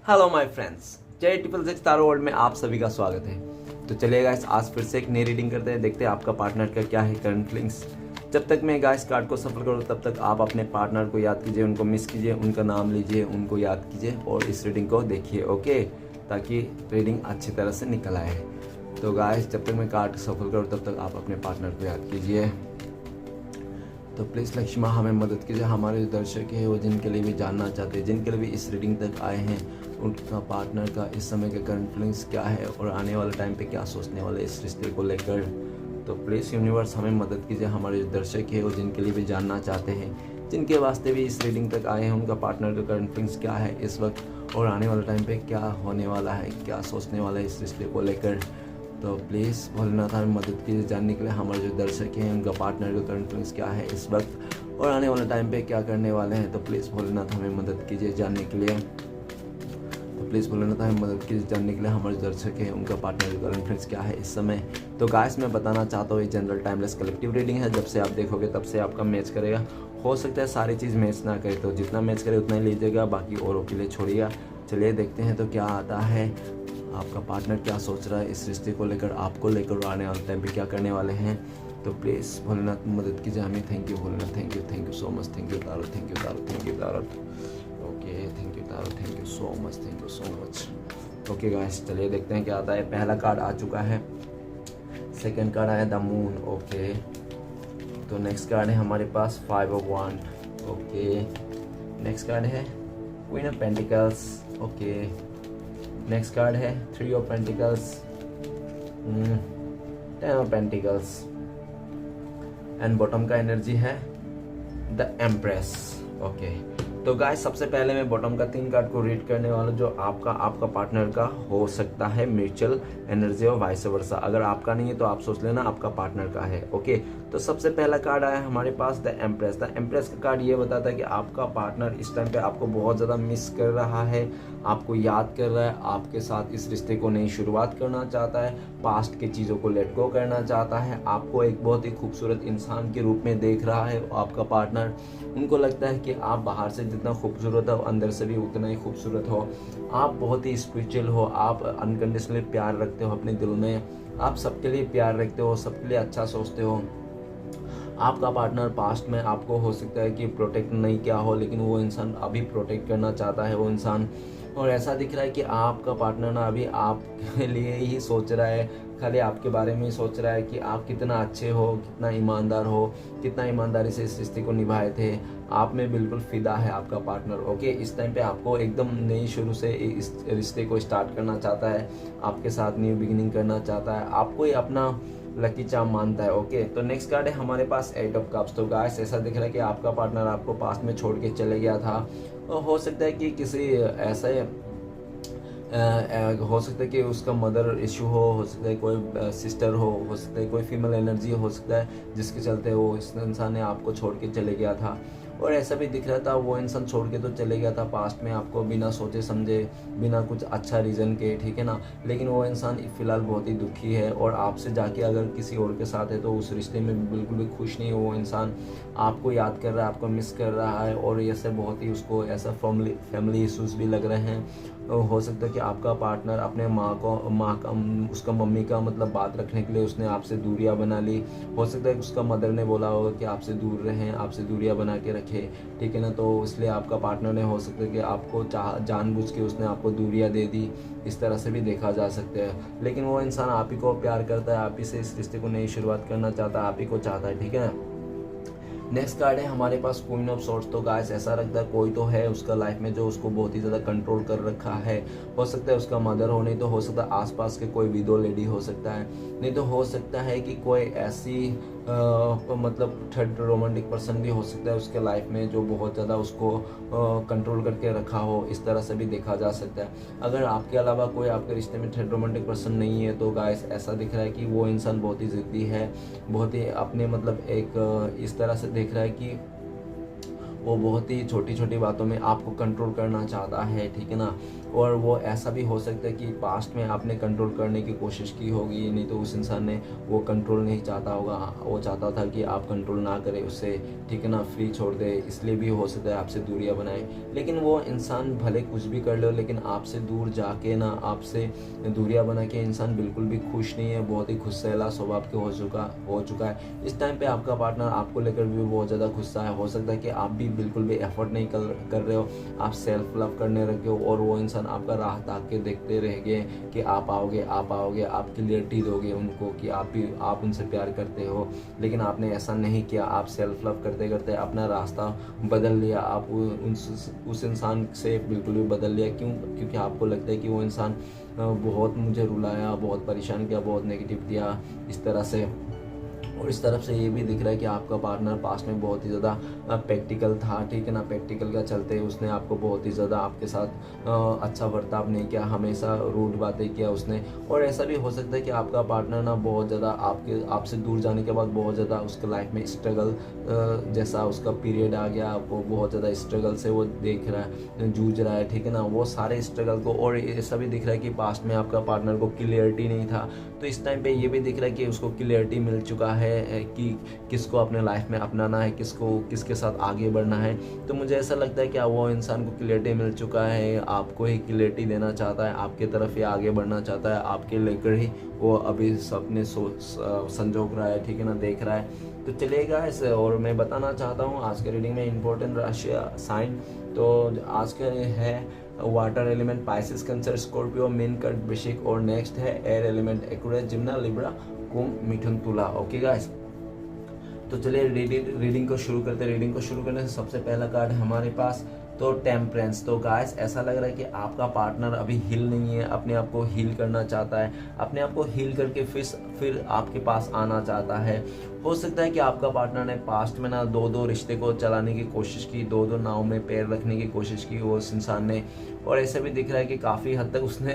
Hello my friends, जय triple six तारो world में आप सभी का स्वागत है। तो चलिए गाइस, आज फिर से एक नई रीडिंग करते हैं। देखते हैं आपका पार्टनर का क्या है करंट फीलिंग्स। जब तक मैं गाइस कार्ड को सफल करूँ तब तक आप अपने पार्टनर को याद कीजिए, उनको मिस कीजिए, उनका नाम लीजिए, उनको याद कीजिए और इस रीडिंग को देखिए, ओके, ताकि रीडिंग अच्छी तरह से निकल आए। तो गाइस, जब तक मैं कार्ड सफल करूँ तब तक आप अपने पार्टनर को याद कीजिए। तो प्लीज़ लक्ष्मी माँ हमें मदद कीजिए। हमारे जो दर्शक हैं वो जिनके लिए भी जानना चाहते हैं, जिनके लिए भी इस रीडिंग तक आए हैं, उनका पार्टनर का इस समय के करंट फीलिंग्स क्या है और आने वाले टाइम पे क्या सोचने वाले इस रिश्ते को लेकर। तो प्लीज़ यूनिवर्स हमें मदद कीजिए। हमारे जो दर्शक हैं वो जिनके लिए भी जानना चाहते हैं, जिनके वास्ते भी इस रीडिंग तक आए हैं, उनका पार्टनर का करंट फीलिंग्स क्या है इस वक्त और आने वाले टाइम पे क्या होने वाला है, क्या सोचने वाला है इस रिश्ते को लेकर। तो प्लीज़ भोलेनाथ हमें मदद कीजिए जानने के लिए हमारे जो दर्शक हैं उनका पार्टनर का करंट फीलिंग्स क्या है इस वक्त और आने वाले टाइम पे क्या करने वाले हैं। तो प्लीज़ भोलेनाथ हमें मदद कीजिए जानने के लिए। तो प्लीज़ भोलेनाथ हमें मदद कीजिए जानने के लिए हमारे दर्शक हैं उनका पार्टनर का करंट फीलिंग्स क्या है इस समय। तो गाइस, मैं बताना चाहता हूँ ये जनरल टाइमलेस कलेक्टिव रीडिंग है। जब से आप देखोगे तब से आपका मैच करेगा। हो सकता है सारी चीज़ मैच ना करे, तो जितना मैच करे उतना ही लीजिएगा, बाकी औरों के लिए छोड़िएगा। चलिए देखते हैं तो क्या आता है। आपका पार्टनर क्या सोच रहा है इस रिश्ते को लेकर, आपको लेकर आने वाले टाइम पे क्या करने वाले हैं। तो प्लीज़ भोलेनाथ मदद कीजिए हमें। Thank you Bholenath, thank you so much, thank you taro, thank you taro, thank you taro, okay, thank you taro, thank you so much, thank you so much. Okay guys, चलिए देखते हैं क्या आता है। पहला कार्ड आ चुका है, सेकेंड कार्ड आया द मून, ओके। तो नेक्स्ट कार्ड है हमारे पास 5 ऑफ वांड, ओके। नेक्स्ट कार्ड है queen of pentacles, okay. Next card है 3 of pentacles, 10 of pentacles and bottom का एनर्जी है द एम्प्रेस, ओके। तो गाइस, सबसे पहले मैं बॉटम का 3 कार्ड को रीड करने वाला जो आपका पार्टनर का हो सकता है म्यूचुअल एनर्जी और वाइस वर्सा। अगर आपका नहीं है तो आप सोच लेना आपका पार्टनर का है, ओके। तो सबसे पहला कार्ड आया हमारे पास द एम्प्रेस। द एम्प्रेस का कार्ड ये बताता है कि आपका पार्टनर इस टाइम पे आपको बहुत ज़्यादा मिस कर रहा है, आपको याद कर रहा है, आपके साथ इस रिश्ते को नई शुरुआत करना चाहता है, पास्ट की चीज़ों को लेट गो करना चाहता है, आपको एक बहुत ही खूबसूरत इंसान के रूप में देख रहा है आपका पार्टनर। उनको लगता है कि आप बाहर से जितना खूबसूरत हो अंदर से भी उतना ही खूबसूरत हो, आप बहुत ही स्पिरिचुअल हो, आप अनकंडीशनली प्यार रखते हो अपने दिल में, आप सबके लिए प्यार रखते हो, सबके लिए अच्छा सोचते हो। आपका पार्टनर पास्ट में आपको हो सकता है कि प्रोटेक्ट नहीं किया हो, लेकिन वो इंसान अभी प्रोटेक्ट करना चाहता है वो इंसान। और ऐसा दिख रहा है कि आपका पार्टनर ना अभी आपके लिए ही सोच रहा है, खाली आपके बारे में ही सोच रहा है कि आप कितना अच्छे हो, कितना ईमानदार हो, कितना ईमानदारी से इस रिश्ते को निभाए थे। आप में बिल्कुल फिदा है आपका पार्टनर, ओके। इस टाइम पे आपको एकदम नई शुरू से इस रिश्ते को स्टार्ट करना चाहता है, आपके साथ न्यू बिगिनिंग करना चाहता है, आपको ही अपना लकी चार्म मानता है, ओके। तो नेक्स्ट कार्ड है हमारे पास 8 ऑफ कप्स। तो गाइस, ऐसा दिख रहा है कि आपका पार्टनर आपको पास्ट में छोड़ के चले गया था। तो हो सकता है कि किसी ऐसे हो सकता है कि उसका मदर इशू हो सकता है कोई सिस्टर हो सकता है कोई फीमेल एनर्जी हो सकता है जिसके चलते वो इस इंसान ने आपको छोड़ के चले गया था। और ऐसा भी दिख रहा था वो इंसान छोड़ के तो चले गया था पास्ट में आपको बिना सोचे समझे, बिना कुछ अच्छा रीज़न के, ठीक है ना। लेकिन वो इंसान फिलहाल बहुत ही दुखी है और आपसे जाके अगर किसी और के साथ है तो उस रिश्ते में बिल्कुल भी खुश नहीं है। वो इंसान आपको याद कर रहा है, आपको मिस कर रहा है और ऐसे बहुत ही उसको ऐसा फैमिली इश्यूज भी लग रहे हैं। हो सकता है कि आपका पार्टनर अपने माँ का उसका मम्मी का मतलब बात रखने के लिए उसने आपसे दूरियां बना ली। हो सकता है उसका मदर ने बोला होगा कि आपसे दूर रहें, आपसे दूरियां बना के रखे, ठीक है ना। तो इसलिए आपका पार्टनर ने हो सकता है कि आपको जानबूझ के उसने आपको दूरियां दे दी, इस तरह से भी देखा जा सकता है। लेकिन वो इंसान आप ही को प्यार करता है, आप ही से इस रिश्ते को नई शुरुआत करना चाहता है, आप ही को चाहता है, ठीक है ना। नेक्स्ट कार्ड है हमारे पास क्वीन ऑफ सॉर्ड्स। तो गाइस, ऐसा लगता है कोई तो है उसका लाइफ में जो उसको बहुत ही ज़्यादा कंट्रोल कर रखा है। हो सकता है उसका मदर हो, नहीं तो हो सकता है आसपास के कोई विडो लेडी हो सकता है, नहीं तो हो सकता है कि कोई ऐसी मतलब थर्ड रोमांटिक पर्सन भी हो सकता है उसके लाइफ में जो बहुत ज़्यादा उसको कंट्रोल करके रखा हो, इस तरह से भी देखा जा सकता है। अगर आपके अलावा कोई आपके रिश्ते में थर्ड रोमांटिक पर्सन नहीं है तो गाइस, ऐसा दिख रहा है कि वो इंसान बहुत ही ज़िद्दी है, बहुत ही अपने मतलब एक इस तरह से देख रहा है कि वो बहुत ही छोटी छोटी बातों में आपको कंट्रोल करना चाहता है, ठीक है ना। और वो ऐसा भी हो सकता है कि पास्ट में आपने कंट्रोल करने की कोशिश की होगी, नहीं तो उस इंसान ने वो कंट्रोल नहीं चाहता होगा, वो चाहता था कि आप कंट्रोल ना करें उससे, ठीक है ना, फ्री छोड़ दे, इसलिए भी हो सकता है आपसे दूरियां बनाए। लेकिन वो इंसान भले कुछ भी कर लो, लेकिन आपसे दूर जाके ना, आपसे दूरियां बना के इंसान बिल्कुल भी खुश नहीं है, बहुत ही गुस्सैला स्वभाव के हो चुका है। इस टाइम पे आपका पार्टनर आपको लेकर भी बहुत ज़्यादा गुस्सा है। हो सकता है कि आप भी बिल्कुल भी एफर्ट नहीं कर रहे हो, आप सेल्फ लव करने लगे हो, और वो इंसान आपका राह ताक के देखते रह गए कि आप आओगे, आप क्लियरिटी दोगे उनको कि आप उनसे प्यार करते हो। लेकिन आपने ऐसा नहीं किया, आप सेल्फ लव करते करते अपना रास्ता बदल लिया, आप उस इंसान से बिल्कुल भी बदल लिया। क्योंकि आपको लगता है कि वो इंसान बहुत मुझे रुलाया, बहुत परेशान किया, बहुत नेगेटिव दिया इस तरह से। और इस तरफ से ये भी दिख रहा है कि आपका पार्टनर पास्ट में बहुत ही ज़्यादा प्रैक्टिकल था, ठीक है ना। प्रैक्टिकल का चलते उसने आपको बहुत ही ज़्यादा आपके साथ अच्छा बर्ताव नहीं किया, हमेशा रूड बातें किया उसने। और ऐसा भी हो सकता है कि आपका पार्टनर ना बहुत ज़्यादा आपसे दूर जाने के बाद बहुत ज़्यादा उसके लाइफ में स्ट्रगल जैसा उसका पीरियड आ गया, वो बहुत ज़्यादा स्ट्रगल से वो देख रहा है, जूझ रहा है, ठीक है ना। वो सारे स्ट्रगल को, और ऐसा भी दिख रहा है कि पास्ट में आपका पार्टनर को क्लियरिटी नहीं था, तो इस टाइम पे ये भी दिख रहा है कि उसको क्लियरिटी मिल चुका है कि किसको अपने लाइफ में अपनाना है, किसके साथ आगे बढ़ना है। तो मुझे ऐसा लगता है कि वो इंसान को क्लियरिटी मिल चुका है, आपको ही क्लियरिटी देना चाहता है, आपके तरफ ही आगे बढ़ना चाहता है, आपके लेकर ही वो अभी सपने संजोग रहा है, ठीक है ना, देख रहा है। तो चलिएगा ऐसे, और मैं बताना चाहता हूँ आज के रीडिंग में इंपॉर्टेंट राशि साइन। तो आज के है water element Pisces, cancer, Scorpio, mean, कर्क, वृश्चिक, और नेक्स्ट है एयर एलिमेंट एक्वेरियस, जिम्ना, लिब्रा, कुंभ, मिथुन, तुला। ओके गाइस, तो चलिए रीडिंग को शुरू करते हैं। रीडिंग को शुरू करने से सबसे पहला कार्ड है हमारे पास तो टेम्परेंस। तो गाइस ऐसा लग रहा है कि आपका पार्टनर अभी हील नहीं है, अपने आप को हील करना चाहता है, अपने आप को हील करके फिर आपके पास आना चाहता है। हो सकता है कि आपका पार्टनर ने पास्ट में ना दो रिश्ते को चलाने की कोशिश की, दो नाव में पैर रखने की कोशिश की वो उस इंसान ने। और ऐसे भी दिख रहा है कि काफ़ी हद तक उसने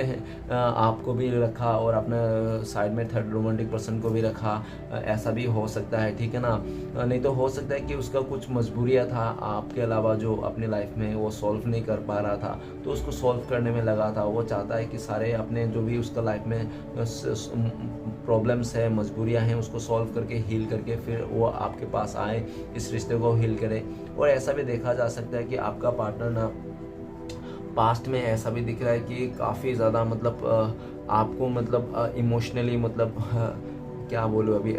आपको भी रखा और अपने साइड में थर्ड रोमांटिक पर्सन को भी रखा, ऐसा भी हो सकता है, ठीक है ना। नहीं तो हो सकता है कि उसका कुछ मजबूरियाँ था आपके अलावा जो अपनी लाइफ में वो सॉल्व नहीं कर पा रहा था, तो उसको सॉल्व करने में लगा था। वो चाहता है कि सारे अपने जो भी उसका लाइफ में प्रॉब्लम्स है, मजबूरियां हैं, उसको सॉल्व करके हील करके फिर वो आपके पास आए, इस रिश्ते को हील करे। और ऐसा भी देखा जा सकता है कि आपका पार्टनर ना पास्ट में ऐसा भी दिख रहा है कि काफ़ी ज़्यादा मतलब आपको मतलब इमोशनली मतलब क्या बोलूँ अभी,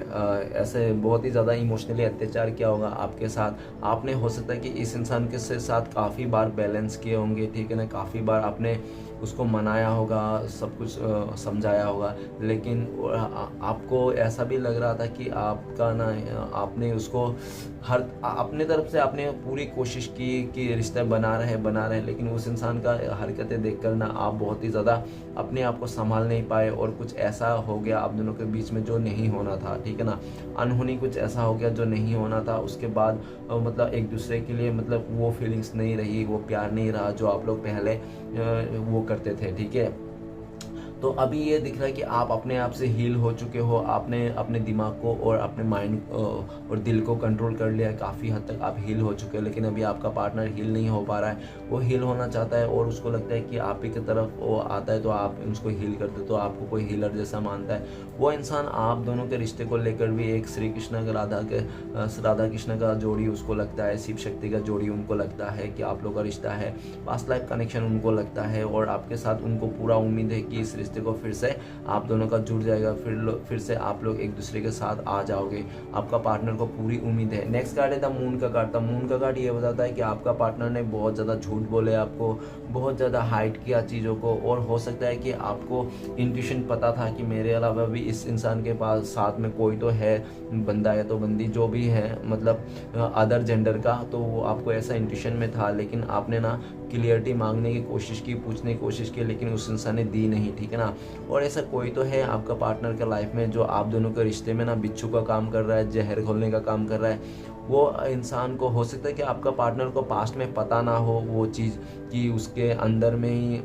ऐसे बहुत ही ज़्यादा इमोशनली अत्याचार किया होगा आपके साथ आपने। हो सकता है कि इस इंसान के साथ काफ़ी बार बैलेंस किए होंगे, ठीक है ना, काफ़ी बार आपने उसको मनाया होगा, सब कुछ समझाया होगा, लेकिन आपको ऐसा भी लग रहा था कि आपका ना आपने उसको हर अपने तरफ से आपने पूरी कोशिश की कि रिश्ते बना रहे, लेकिन उस इंसान का हरकतें देखकर ना आप बहुत ही ज़्यादा अपने आप को संभाल नहीं पाए, और कुछ ऐसा हो गया आप दोनों के बीच में जो नहीं होना था, ठीक है ना। अनहोनी कुछ ऐसा हो गया जो नहीं होना था। उसके बाद मतलब एक दूसरे के लिए मतलब वो फीलिंग्स नहीं रही, वो प्यार नहीं रहा जो आप लोग पहले वो करते थे, ठीक है। तो अभी ये दिख रहा है कि आप अपने आप से हील हो चुके हो, आपने अपने दिमाग को और अपने माइंड और दिल को कंट्रोल कर लिया है, काफ़ी हद तक आप हील हो चुके हो। लेकिन अभी आपका पार्टनर हील नहीं हो पा रहा है, वो हील होना चाहता है, और उसको लगता है कि आप ही की तरफ वो आता है तो आप उसको हील करते, तो आपको कोई हीलर जैसा मानता है। वो इंसान आप दोनों के रिश्ते को लेकर भी एक श्री कृष्ण का राधा कृष्ण का जोड़ी उसको लगता है, शिव शक्ति का जोड़ी उनको लगता है कि आप लोग का रिश्ता है, पास्ट लाइफ कनेक्शन उनको लगता है, और आपके साथ उनको पूरा उम्मीद है कि इस रिश्ते को फिर से आप दोनों का जुड़ जाएगा, फिर से आप लोग एक दूसरे के साथ आ जाओगे, आपका पार्टनर को पूरी उम्मीद है। नेक्स्ट कार्ड है द मून का कार्ड। द मून का कार्ड ये बताता है कि आपका पार्टनर ने बहुत ज़्यादा झूठ बोले, आपको बहुत ज़्यादा हाइड किया चीज़ों को, और हो सकता है कि आपको इंट्यूशन पता था कि मेरे अलावा भी इस इंसान के पास साथ में कोई तो है, बंदा या तो बंदी जो भी है, मतलब अदर जेंडर का, तो वो आपको ऐसा इंट्यूशन में था। लेकिन आपने ना क्लियरिटी मांगने की कोशिश की, पूछने की कोशिश की, लेकिन उस इंसान ने दी नहीं, ठीक है ना। और ऐसा कोई तो है आपका पार्टनर के लाइफ में जो आप दोनों के रिश्ते में ना बिच्छू का काम कर रहा है, जहर घोलने का काम कर रहा है। वो इंसान को हो सकता है कि आपका पार्टनर को पास्ट में पता ना हो वो चीज़ कि उसके अंदर में ही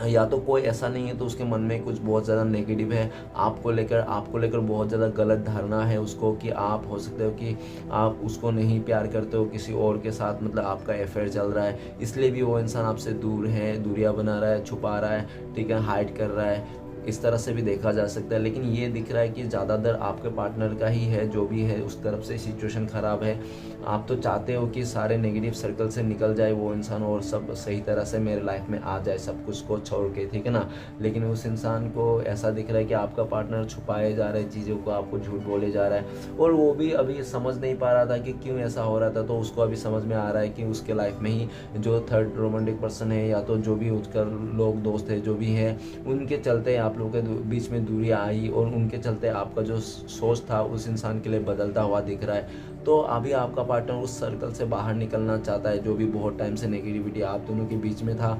या तो कोई ऐसा नहीं है तो उसके मन में कुछ बहुत ज़्यादा नेगेटिव है आपको लेकर बहुत ज़्यादा गलत धारणा है उसको, कि आप हो सकते हो कि आप उसको नहीं प्यार करते हो, किसी और के साथ मतलब आपका अफेयर चल रहा है, इसलिए भी वो इंसान आपसे दूर है, दूरियां बना रहा है, छुपा रहा है, ठीक है, हाइड कर रहा है। इस तरह से भी देखा जा सकता है। लेकिन ये दिख रहा है कि ज़्यादातर आपके पार्टनर का ही है, जो भी है उस तरफ से सिचुएशन ख़राब है। आप तो चाहते हो कि सारे नेगेटिव सर्कल से निकल जाए वो इंसान और सब सही तरह से मेरे लाइफ में आ जाए, सब कुछ को छोड़ के, ठीक है ना। लेकिन उस इंसान को ऐसा दिख रहा है कि आपका पार्टनर छुपाए जा रहा है चीज़ों को, आपको झूठ बोले जा रहा है, और वो भी अभी समझ नहीं पा रहा था कि क्यों ऐसा हो रहा था। तो उसको अभी समझ में आ रहा है कि उसके लाइफ में ही जो थर्ड रोमांटिक पर्सन है, या तो जो भी उसका लोग दोस्त है जो भी है, उनके चलते आप लोगों के बीच में दूरी आई, और उनके चलते आपका जो सोच था उस इंसान के लिए बदलता हुआ दिख रहा है। तो अभी आपका पार्टनर उस सर्कल से बाहर निकलना चाहता है, जो भी बहुत टाइम से नेगेटिविटी आप दोनों के बीच में था,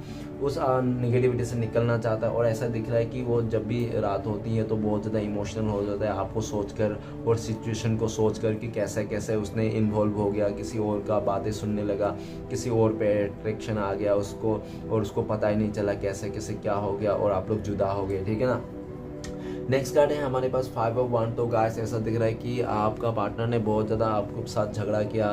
उस नेगेटिविटी से निकलना चाहता है। और ऐसा दिख रहा है कि वो जब भी रात होती है तो बहुत ज़्यादा इमोशनल हो जाता है आपको सोचकर और सिचुएशन को सोचकर कि कैसे कैसे उसने इन्वॉल्व हो गया, किसी और का बातें सुनने लगा, किसी और पे अट्रैक्शन आ गया उसको, और उसको पता ही नहीं चला कैसे कैसे क्या हो गया, और आप लोग जुदा हो गए, ठीक है ना। नेक्स्ट कार्ड है हमारे पास 5 ऑफ वन। तो गाइस ऐसा दिख रहा है कि आपका पार्टनर ने बहुत ज़्यादा आपके साथ झगड़ा किया,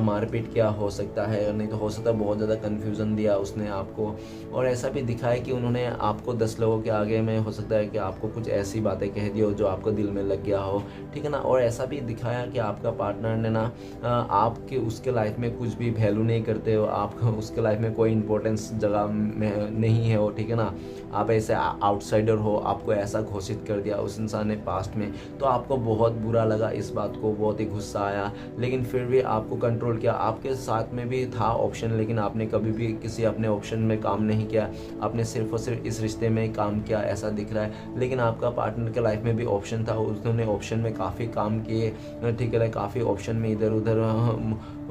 मारपीट किया हो सकता है, नहीं तो हो सकता है बहुत ज़्यादा कन्फ्यूज़न दिया उसने आपको। और ऐसा भी दिखा है कि उन्होंने आपको 10 लोगों के आगे में हो सकता है कि आपको कुछ ऐसी बातें कह दी हो जो आपको दिल में लग गया हो, ठीक है ना। और ऐसा भी दिखाया कि आपका पार्टनर ने ना आपके उसके लाइफ में कुछ भी वैल्यू नहीं करते हो, आपका उसके लाइफ में कोई इंपॉर्टेंस जगह में नहीं है हो, ठीक है ना। आप ऐसे आउटसाइडर हो, आपको ऐसा घोषित कर दिया उस इंसान ने पास्ट में, तो आपको बहुत बुरा लगा इस बात को, बहुत ही गुस्सा आया। लेकिन फिर भी आपको कंट्रोल किया, आपके साथ में भी था ऑप्शन, लेकिन आपने कभी भी किसी अपने ऑप्शन में काम नहीं किया, आपने सिर्फ और सिर्फ इस रिश्ते में काम किया, ऐसा दिख रहा है। लेकिन आपका पार्टनर के लाइफ में भी ऑप्शन था, उन्होंने ऑप्शन में काफ़ी काम किए, ठीक है, काफ़ी ऑप्शन में इधर उधर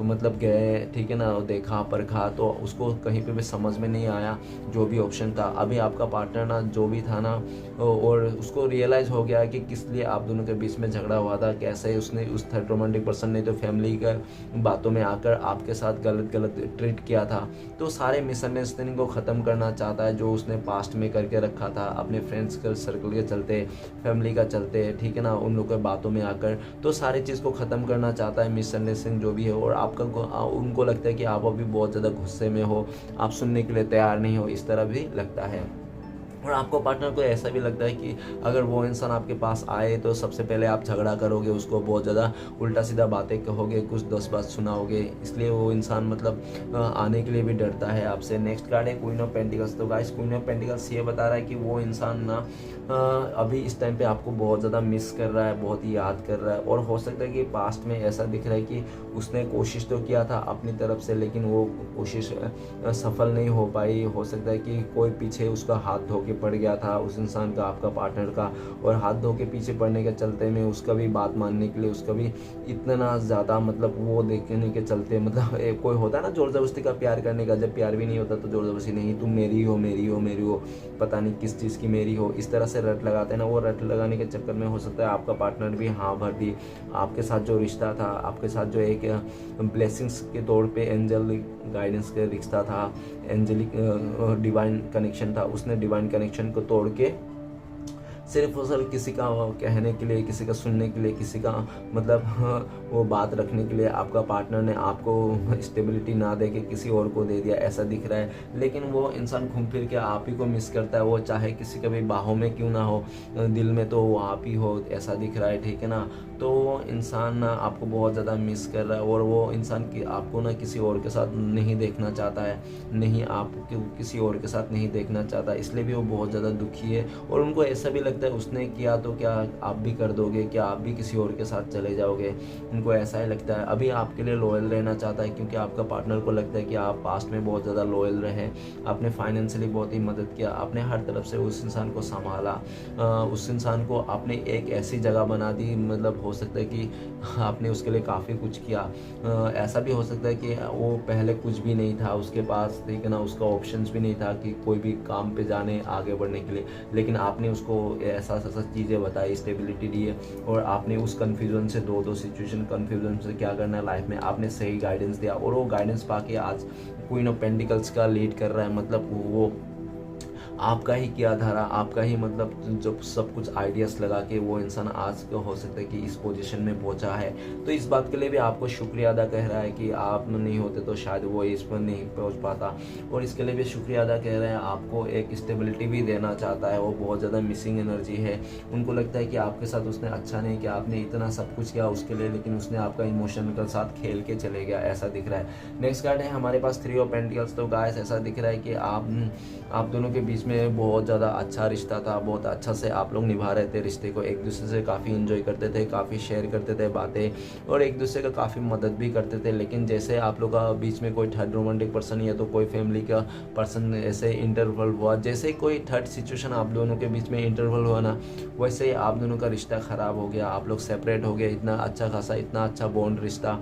मतलब गए, ठीक है ना, देखा परखा, तो उसको कहीं पे भी समझ में नहीं आया जो भी ऑप्शन था। अभी आपका पार्टनर ना जो भी था ना, और उसको रियलाइज़ हो गया कि किस लिए आप दोनों के बीच में झगड़ा हुआ था, कैसे उसने उस थर्ड रोमांटिक पर्सन ने तो फैमिली का बातों में आकर आपके साथ गलत गलत ट्रीट किया था। तो सारे मिसअंडरस्टैंडिंग को ख़त्म करना चाहता है जो उसने पास्ट में करके रखा था अपने फ्रेंड्स के सर्कल के चलते, फैमिली का चलते, ठीक है ना, उन लोगों के बातों में आकर। तो सारी चीज़ को ख़त्म करना चाहता है, मिसअंडरस्टैंडिंग जो भी है। और आपका उनको लगता है कि आप अभी बहुत ज़्यादा गुस्से में हो, आप सुनने के लिए तैयार नहीं हो, इस तरह भी लगता है। और आपको पार्टनर को ऐसा भी लगता है कि अगर वो इंसान आपके पास आए तो सबसे पहले आप झगड़ा करोगे, उसको बहुत ज़्यादा उल्टा सीधा बातें कहोगे, कुछ 10 बात सुनाओगे, इसलिए वो इंसान मतलब आने के लिए भी डरता है आपसे। नेक्स्ट कार्ड है क्वीन ऑफ पेंटिकल्स। तो गाइस क्वीन ऑफ पेंटिकल्स ये बता रहा है कि वो इंसान ना अभी इस टाइम पे आपको बहुत ज़्यादा मिस कर रहा है, बहुत ही याद कर रहा है। और हो सकता है कि पास्ट में ऐसा दिख रहा है कि उसने कोशिश तो किया था अपनी तरफ से, लेकिन वो कोशिश सफल नहीं हो पाई। हो सकता है कि कोई पीछे उसका हाथ धो के पड़ गया था उस इंसान का, आपका पार्टनर का, और हाथ धो के पीछे पड़ने के चलते में उसका भी बात मानने के लिए उसका भी इतना ज़्यादा मतलब वो देखने के चलते मतलब कोई होता है ना जोर ज़बरदस्ती का प्यार करने का, जब प्यार भी नहीं होता तो जोर ज़बरदस्ती, नहीं तुम मेरी हो मेरी हो मेरी हो, पता नहीं किस चीज़ की मेरी हो, इस तरह से रट लगाते हैं ना। वो रट लगाने के चक्कर में हो सकता है आपका पार्टनर भी हाँ भर दी, आपके साथ जो रिश्ता था, आपके साथ जो एक ब्लेसिंग्स के तौर पे एंजल गाइडेंस का रिश्ता था, एंजेलिक डिवाइन कनेक्शन था, उसने डिवाइन कनेक्शन को तोड़ के सिर्फ और सिर्फ किसी का कहने के लिए, किसी का सुनने के लिए, किसी का मतलब वो बात रखने के लिए आपका पार्टनर ने आपको स्टेबिलिटी ना दे के किसी और को दे दिया, ऐसा दिख रहा है। लेकिन वो इंसान घूम फिर के आप ही को मिस करता है, वो चाहे किसी के भी बाहों में क्यों ना हो, दिल में तो वो आप ही हो, ऐसा दिख रहा है, ठीक है ना। तो वो इंसान ना आपको बहुत ज़्यादा मिस कर रहा है, और वो इंसान की आपको ना किसी और के साथ नहीं देखना चाहता है, नहीं आप किसी और के साथ नहीं देखना चाहता, इसलिए भी वो बहुत ज़्यादा दुखी है। और उनको ऐसा भी लगता है उसने किया तो क्या आप भी कर दोगे, क्या आप भी किसी और के साथ चले जाओगे, उनको ऐसा ही लगता है। अभी आपके लिए लॉयल रहना चाहता है, क्योंकि आपका पार्टनर को लगता है कि आप पास्ट में बहुत ज़्यादा लॉयल रहे, आपने फाइनेंशियली बहुत ही मदद किया, आपने हर तरफ से उस इंसान को संभाला, उस इंसान को आपने एक ऐसी जगह बना दी, मतलब हो सकता है कि आपने उसके लिए काफ़ी कुछ किया। ऐसा भी हो सकता है कि वो पहले कुछ भी नहीं था उसके पास, ठीक है ना, उसका ऑप्शंस भी नहीं था कि कोई भी काम पे जाने आगे बढ़ने के लिए, लेकिन आपने उसको ऐसा ऐसा चीज़ें बताई, स्टेबिलिटी दी है, और आपने उस कन्फ्यूजन से दो सिचुएशन कन्फ्यूजन से क्या करना है लाइफ में, आपने सही गाइडेंस दिया, और वो गाइडेंस पाके आज क्वीन ऑफ पेंटिकल्स का लीड कर रहा है। मतलब वो आपका ही किया धारा, आपका ही मतलब जो सब कुछ आइडियाज़ लगा के वो इंसान आज का हो सकता है कि इस पोजीशन में पहुंचा है। तो इस बात के लिए भी आपको शुक्रिया अदा कह रहा है कि आप नहीं होते तो शायद वो इस पर नहीं पहुंच पाता, और इसके लिए भी शुक्रिया अदा कह रहे हैं। आपको एक स्टेबिलिटी भी देना चाहता है, वो बहुत ज़्यादा मिसिंग एनर्जी है। उनको लगता है कि आपके साथ उसने अच्छा नहीं किया, आपने इतना सब कुछ किया उसके लिए, लेकिन उसने आपका इमोशन के साथ खेल के चले गया, ऐसा दिख रहा है। नेक्स्ट कार्ड है हमारे पास 3 ऑफ पेंटिकल्स। तो गाइस ऐसा दिख रहा है कि आप दोनों के बीच में बहुत ज़्यादा अच्छा रिश्ता था, बहुत अच्छा से आप लोग निभा रहे थे रिश्ते को, एक दूसरे से काफ़ी इन्जॉय करते थे, काफ़ी शेयर करते थे बातें, और एक दूसरे का काफ़ी मदद भी करते थे। लेकिन जैसे आप लोग का बीच में कोई थर्ड रोमांटिक पर्सन या तो कोई फैमिली का पर्सन ऐसे इंटरवल हुआ, जैसे कोई थर्ड सिचुएशन आप दोनों के बीच में इंटरवल हुआ ना, वैसे ही आप दोनों का रिश्ता ख़राब हो गया, आप लोग सेपरेट हो गए। इतना अच्छा खासा, इतना अच्छा बॉन्ड रिश्ता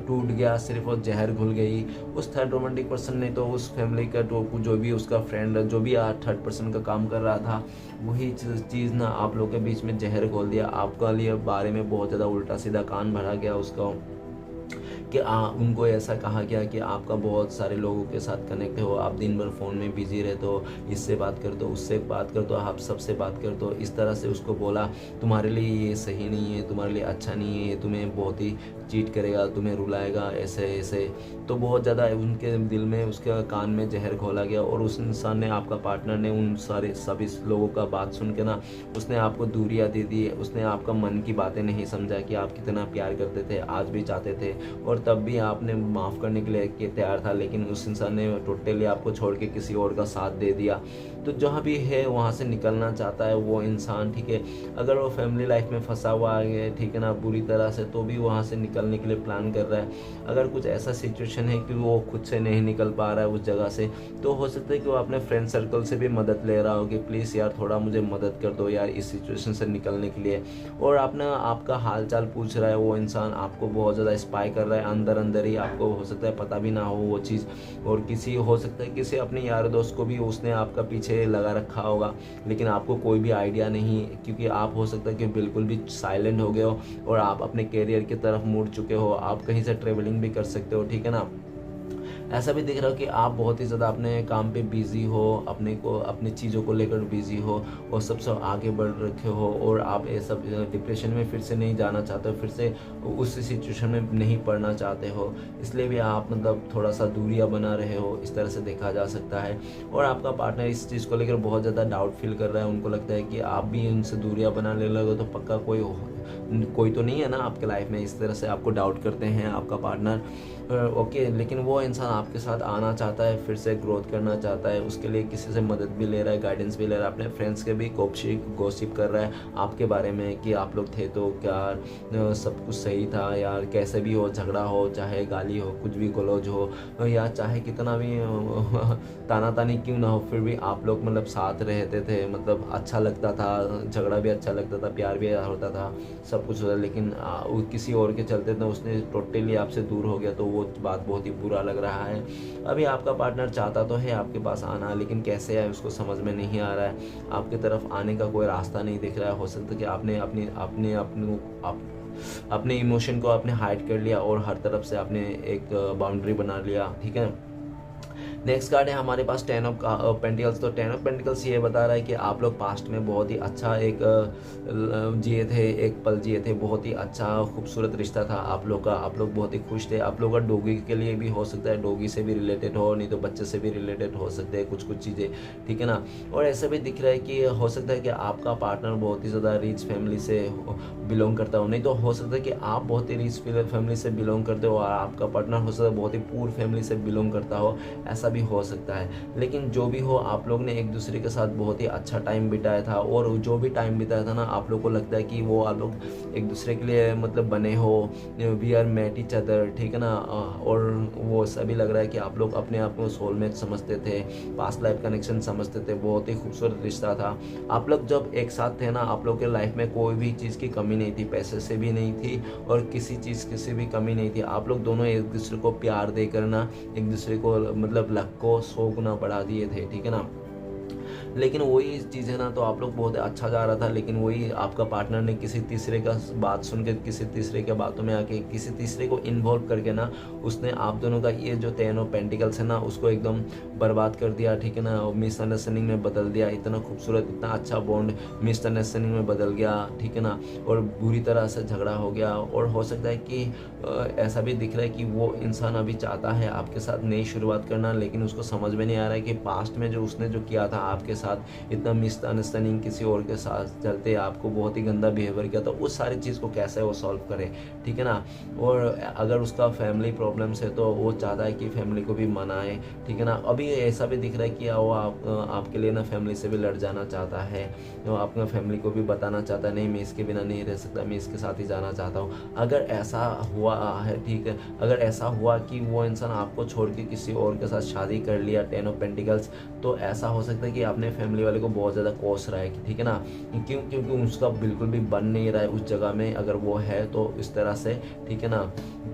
टूट गया, सिर्फ वो जहर घुल गई। उस थर्ड रोमांटिक पर्सन ने तो उस फैमिली का जो भी उसका फ्रेंड जो भी थर्ड पर्सन का काम कर रहा था, वही चीज़ ना आप लोग के बीच में जहर घोल दिया। आपका लिए बारे में बहुत ज़्यादा उल्टा सीधा कान भरा गया उसका, कि उनको ऐसा कहा गया कि आपका बहुत सारे लोगों के साथ कनेक्ट हो, आप दिन भर फ़ोन में बिजी रहते हो, इससे बात कर दो, उससे बात कर दो, आप सबसे बात कर दो। इस तरह से उसको बोला तुम्हारे लिए ये सही नहीं है, तुम्हारे लिए अच्छा नहीं है, ये तुम्हें बहुत ही चीट करेगा, तुम्हें रुलाएगा, ऐसे ऐसे। तो बहुत ज़्यादा उनके दिल में, उसके कान में जहर घोला गया, और उस इंसान ने, आपका पार्टनर ने उन सभी लोगों का बात सुन के ना, उसने आपको दूरियां दे दी। उसने आपका मन की बातें नहीं समझा कि आप कितना प्यार करते थे, आज भी चाहते थे, और तब भी आपने माफ़ करने के लिए तैयार था, लेकिन उस इंसान ने टोटली आपको छोड़ के किसी और का साथ दे दिया। तो जहाँ भी है वहाँ से निकलना चाहता है वो इंसान, ठीक है। अगर वो फैमिली लाइफ में फंसा हुआ है, ठीक है ना, बुरी तरह से, तो भी वहाँ से निकलने के लिए प्लान कर रहा है। अगर कुछ ऐसा सिचुएशन है कि वो खुद से नहीं निकल पा रहा है उस जगह से, तो हो सकता है कि वो अपने फ्रेंड सर्कल से भी मदद ले रहा हो कि प्लीज़ यार थोड़ा मुझे मदद कर दो यार इस सिचुएशन से निकलने के लिए। और अपना आपका हाल चाल पूछ रहा है वो इंसान, आपको बहुत ज़्यादा स्पाई कर रहा है अंदर अंदर ही, आपको हो सकता है पता भी ना हो वो चीज़। और किसी हो सकता है किसी अपने यार दोस्त को भी उसने आपका पीछे लगा रखा होगा, लेकिन आपको कोई भी आइडिया नहीं, क्योंकि आप हो सकता है कि बिल्कुल भी साइलेंट हो गए हो और आप अपने कैरियर की तरफ मुड़ चुके हो। आप कहीं से ट्रेवलिंग भी कर सकते हो, ठीक है ना। ऐसा भी दिख रहा हो कि आप बहुत ही ज़्यादा अपने काम पे बिजी हो, अपनी चीज़ों को लेकर बिजी हो, और सबसे आगे बढ़ रखे हो, और आप ये सब डिप्रेशन में फिर से नहीं जाना चाहते हो, फिर से उस सिचुएशन में नहीं पड़ना चाहते हो। इसलिए भी आप मतलब थोड़ा सा दूरियां बना रहे हो, इस तरह से देखा जा सकता है। और आपका पार्टनर इस चीज़ को लेकर बहुत ज़्यादा डाउट फील कर रहा है। उनको लगता है कि आप भी उनसे दूरियां बनाने लगो तो पक्का कोई तो नहीं है ना आपके लाइफ में। इस तरह से आपको डाउट करते हैं आपका पार्टनर, ओके। लेकिन वो इंसान आपके साथ आना चाहता है, फिर से ग्रोथ करना चाहता है, उसके लिए किसी से मदद भी ले रहा है, गाइडेंस भी ले रहा है, अपने फ्रेंड्स के भी गॉसिप कर रहा है आपके बारे में कि आप लोग थे तो क्या सब कुछ सही था यार, कैसे भी हो, झगड़ा हो, चाहे गाली हो, कुछ भी गलौज हो, या चाहे कितना भी ताना तानी क्यों ना हो, फिर भी आप लोग मतलब साथ रहते थे, मतलब अच्छा लगता था, झगड़ा भी अच्छा लगता था, प्यार भी होता था, सब कुछ होता। लेकिन किसी और के चलते तो उसने टोटली आपसे दूर हो गया, तो वो बात बहुत ही बुरा लग रहा है। अभी आपका पार्टनर चाहता तो है आपके पास आना, लेकिन कैसे है उसको समझ में नहीं आ रहा है, आपकी तरफ आने का कोई रास्ता नहीं दिख रहा है। हो सकता है कि आपने अपने इमोशन को आपने हाइड कर लिया और हर तरफ से आपने एक बाउंड्री बना लिया, ठीक है। नेक्स्ट कार्ड है हमारे पास 10 ऑफ पेंटिकल्स। तो 10 ऑफ पेंटिकल्स ये बता रहा है कि आप लोग पास्ट में बहुत ही अच्छा एक जिए थे, एक पल जिए थे, बहुत ही अच्छा खूबसूरत रिश्ता था आप लोग का, आप लोग बहुत ही खुश थे। आप लोग का डॉगी के लिए भी हो सकता है, डॉगी से भी रिलेटेड हो, नहीं तो बच्चे से भी रिलेटेड हो सकते हैं कुछ चीज़ें, ठीक है ना। और ऐसा भी दिख रहा है कि हो सकता है कि आपका पार्टनर बहुत ही ज़्यादा रिच फैमिली से बिलोंग करता हो, नहीं तो हो सकता है कि आप बहुत ही रिच फैमिली से बिलोंग करते हो और आपका पार्टनर हो सकता है बहुत ही पुअर फैमिली से बिलोंग करता हो, ऐसा भी हो सकता है। लेकिन जो भी हो, आप लोग ने एक दूसरे के साथ बहुत ही अच्छा टाइम बिताया था, और जो भी टाइम बिताया था ना, आप लोग को लगता है कि वो आप लोग एक दूसरे के लिए मतलब बने हो, we are met each other, ठीक है ना। और वो सभी लग रहा है कि आप लोग अपने आप को सोलमेट समझते थे, पास्ट लाइफ कनेक्शन समझते थे, बहुत ही खूबसूरत रिश्ता था। आप लोग जब एक साथ थे ना, आप लोग के लाइफ में कोई भी चीज़ की कमी नहीं थी, पैसे से भी नहीं थी और किसी चीज़ की से भी कमी नहीं थी। आप लोग दोनों एक दूसरे को प्यार देकर ना, एक दूसरे को मतलब लक को 100 गुना बढ़ा दिए थे, ठीक है ना। लेकिन वही चीज़ है ना, तो आप लोग बहुत अच्छा जा रहा था, लेकिन वही आपका पार्टनर ने किसी तीसरे का बात सुन के, किसी तीसरे के बातों में आके, किसी तीसरे को इन्वॉल्व करके ना, उसने आप दोनों का ये जो 10 ऑफ पेंटिकल्स है ना, उसको एकदम बर्बाद कर दिया, ठीक है ना, मिसअंडरस्टैंडिंग में बदल दिया। इतना खूबसूरत, इतना अच्छा बॉन्ड मिसअंडरस्टैंडिंग में बदल गया, ठीक है ना, और बुरी तरह से झगड़ा हो गया। और हो सकता है कि ऐसा भी दिख रहा है कि वो इंसान अभी चाहता है आपके साथ नई शुरुआत करना, लेकिन उसको समझ में नहीं आ रहा है कि पास्ट में जो उसने जो किया था आपके साथ, इतना मिसअंडरस्टैंडिंग किसी और के साथ चलते आपको बहुत ही गंदा बिहेवियर किया, तो उस सारी चीज़ को कैसे वो सॉल्व करे, ठीक है ना। और अगर उसका फैमिली प्रॉब्लम्स है तो वो चाहता है कि फैमिली को भी मनाए, ठीक है ना। अभी ऐसा भी दिख रहा है कि वो आपके लिए ना फैमिली से भी लड़ जाना चाहता है, वो अपना फैमिली को भी बताना चाहता है, नहीं मैं इसके बिना नहीं रह सकता, मैं इसके साथ ही जाना चाहता हूँ। अगर ऐसा हुआ है, ठीक है, अगर ऐसा हुआ कि वो इंसान आपको छोड़ के किसी और के साथ शादी कर लिया, 10 ऑफ पेंटिकल्स, तो ऐसा हो सकता है कि आपने फैमिली वाले को बहुत ज़्यादा कोस रहा है, ठीक है ना। क्योंकि उसका बिल्कुल भी बन नहीं रहा है उस जगह में, अगर वो है तो इस तरह से, ठीक है ना,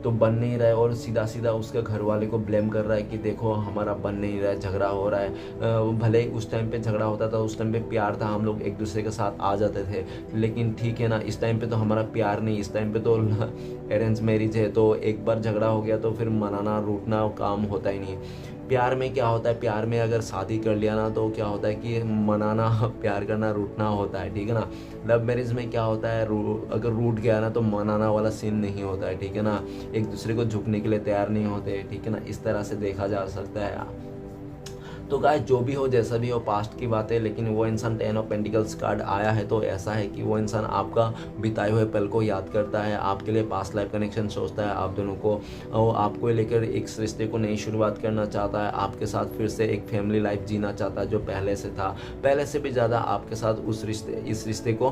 तो बन नहीं रहा है, और सीधा सीधा उसके घर वाले को ब्लेम कर रहा है कि देखो हमारा बन नहीं रहा है, झगड़ा हो रहा है। भले ही उस टाइम पे झगड़ा होता था, उस टाइम पे प्यार था, हम लोग एक दूसरे के साथ आ जाते थे, लेकिन ठीक है ना, इस टाइम पे तो हमारा प्यार नहीं, इस टाइम पे तो अरेंज मैरिज है, तो एक बार झगड़ा हो गया तो फिर मनाना रूठना काम होता ही नहीं। प्यार में क्या होता है, प्यार में अगर शादी कर लिया ना, तो क्या होता है कि मनाना प्यार करना रूठना होता है, ठीक है ना। लव मैरिज में क्या होता है, अगर रूठ गया ना तो मनाना वाला सीन नहीं होता है, ठीक है ना, एक दूसरे को झुकने के लिए तैयार नहीं होते, ठीक है ना, इस तरह से देखा जा सकता है। तो गाइस जो भी हो, जैसा भी हो, पास्ट की बात है, लेकिन वो इंसान 10 ऑफ पेंटिकल्स कार्ड आया है तो ऐसा है कि वो इंसान आपका बिताए हुए पल को याद करता है, आपके लिए पास्ट लाइफ कनेक्शन सोचता है आप दोनों को, और आपको लेकर एक रिश्ते को नई शुरुआत करना चाहता है, आपके साथ फिर से एक फैमिली लाइफ जीना चाहता है जो पहले से था, पहले से भी ज़्यादा आपके साथ इस रिश्ते को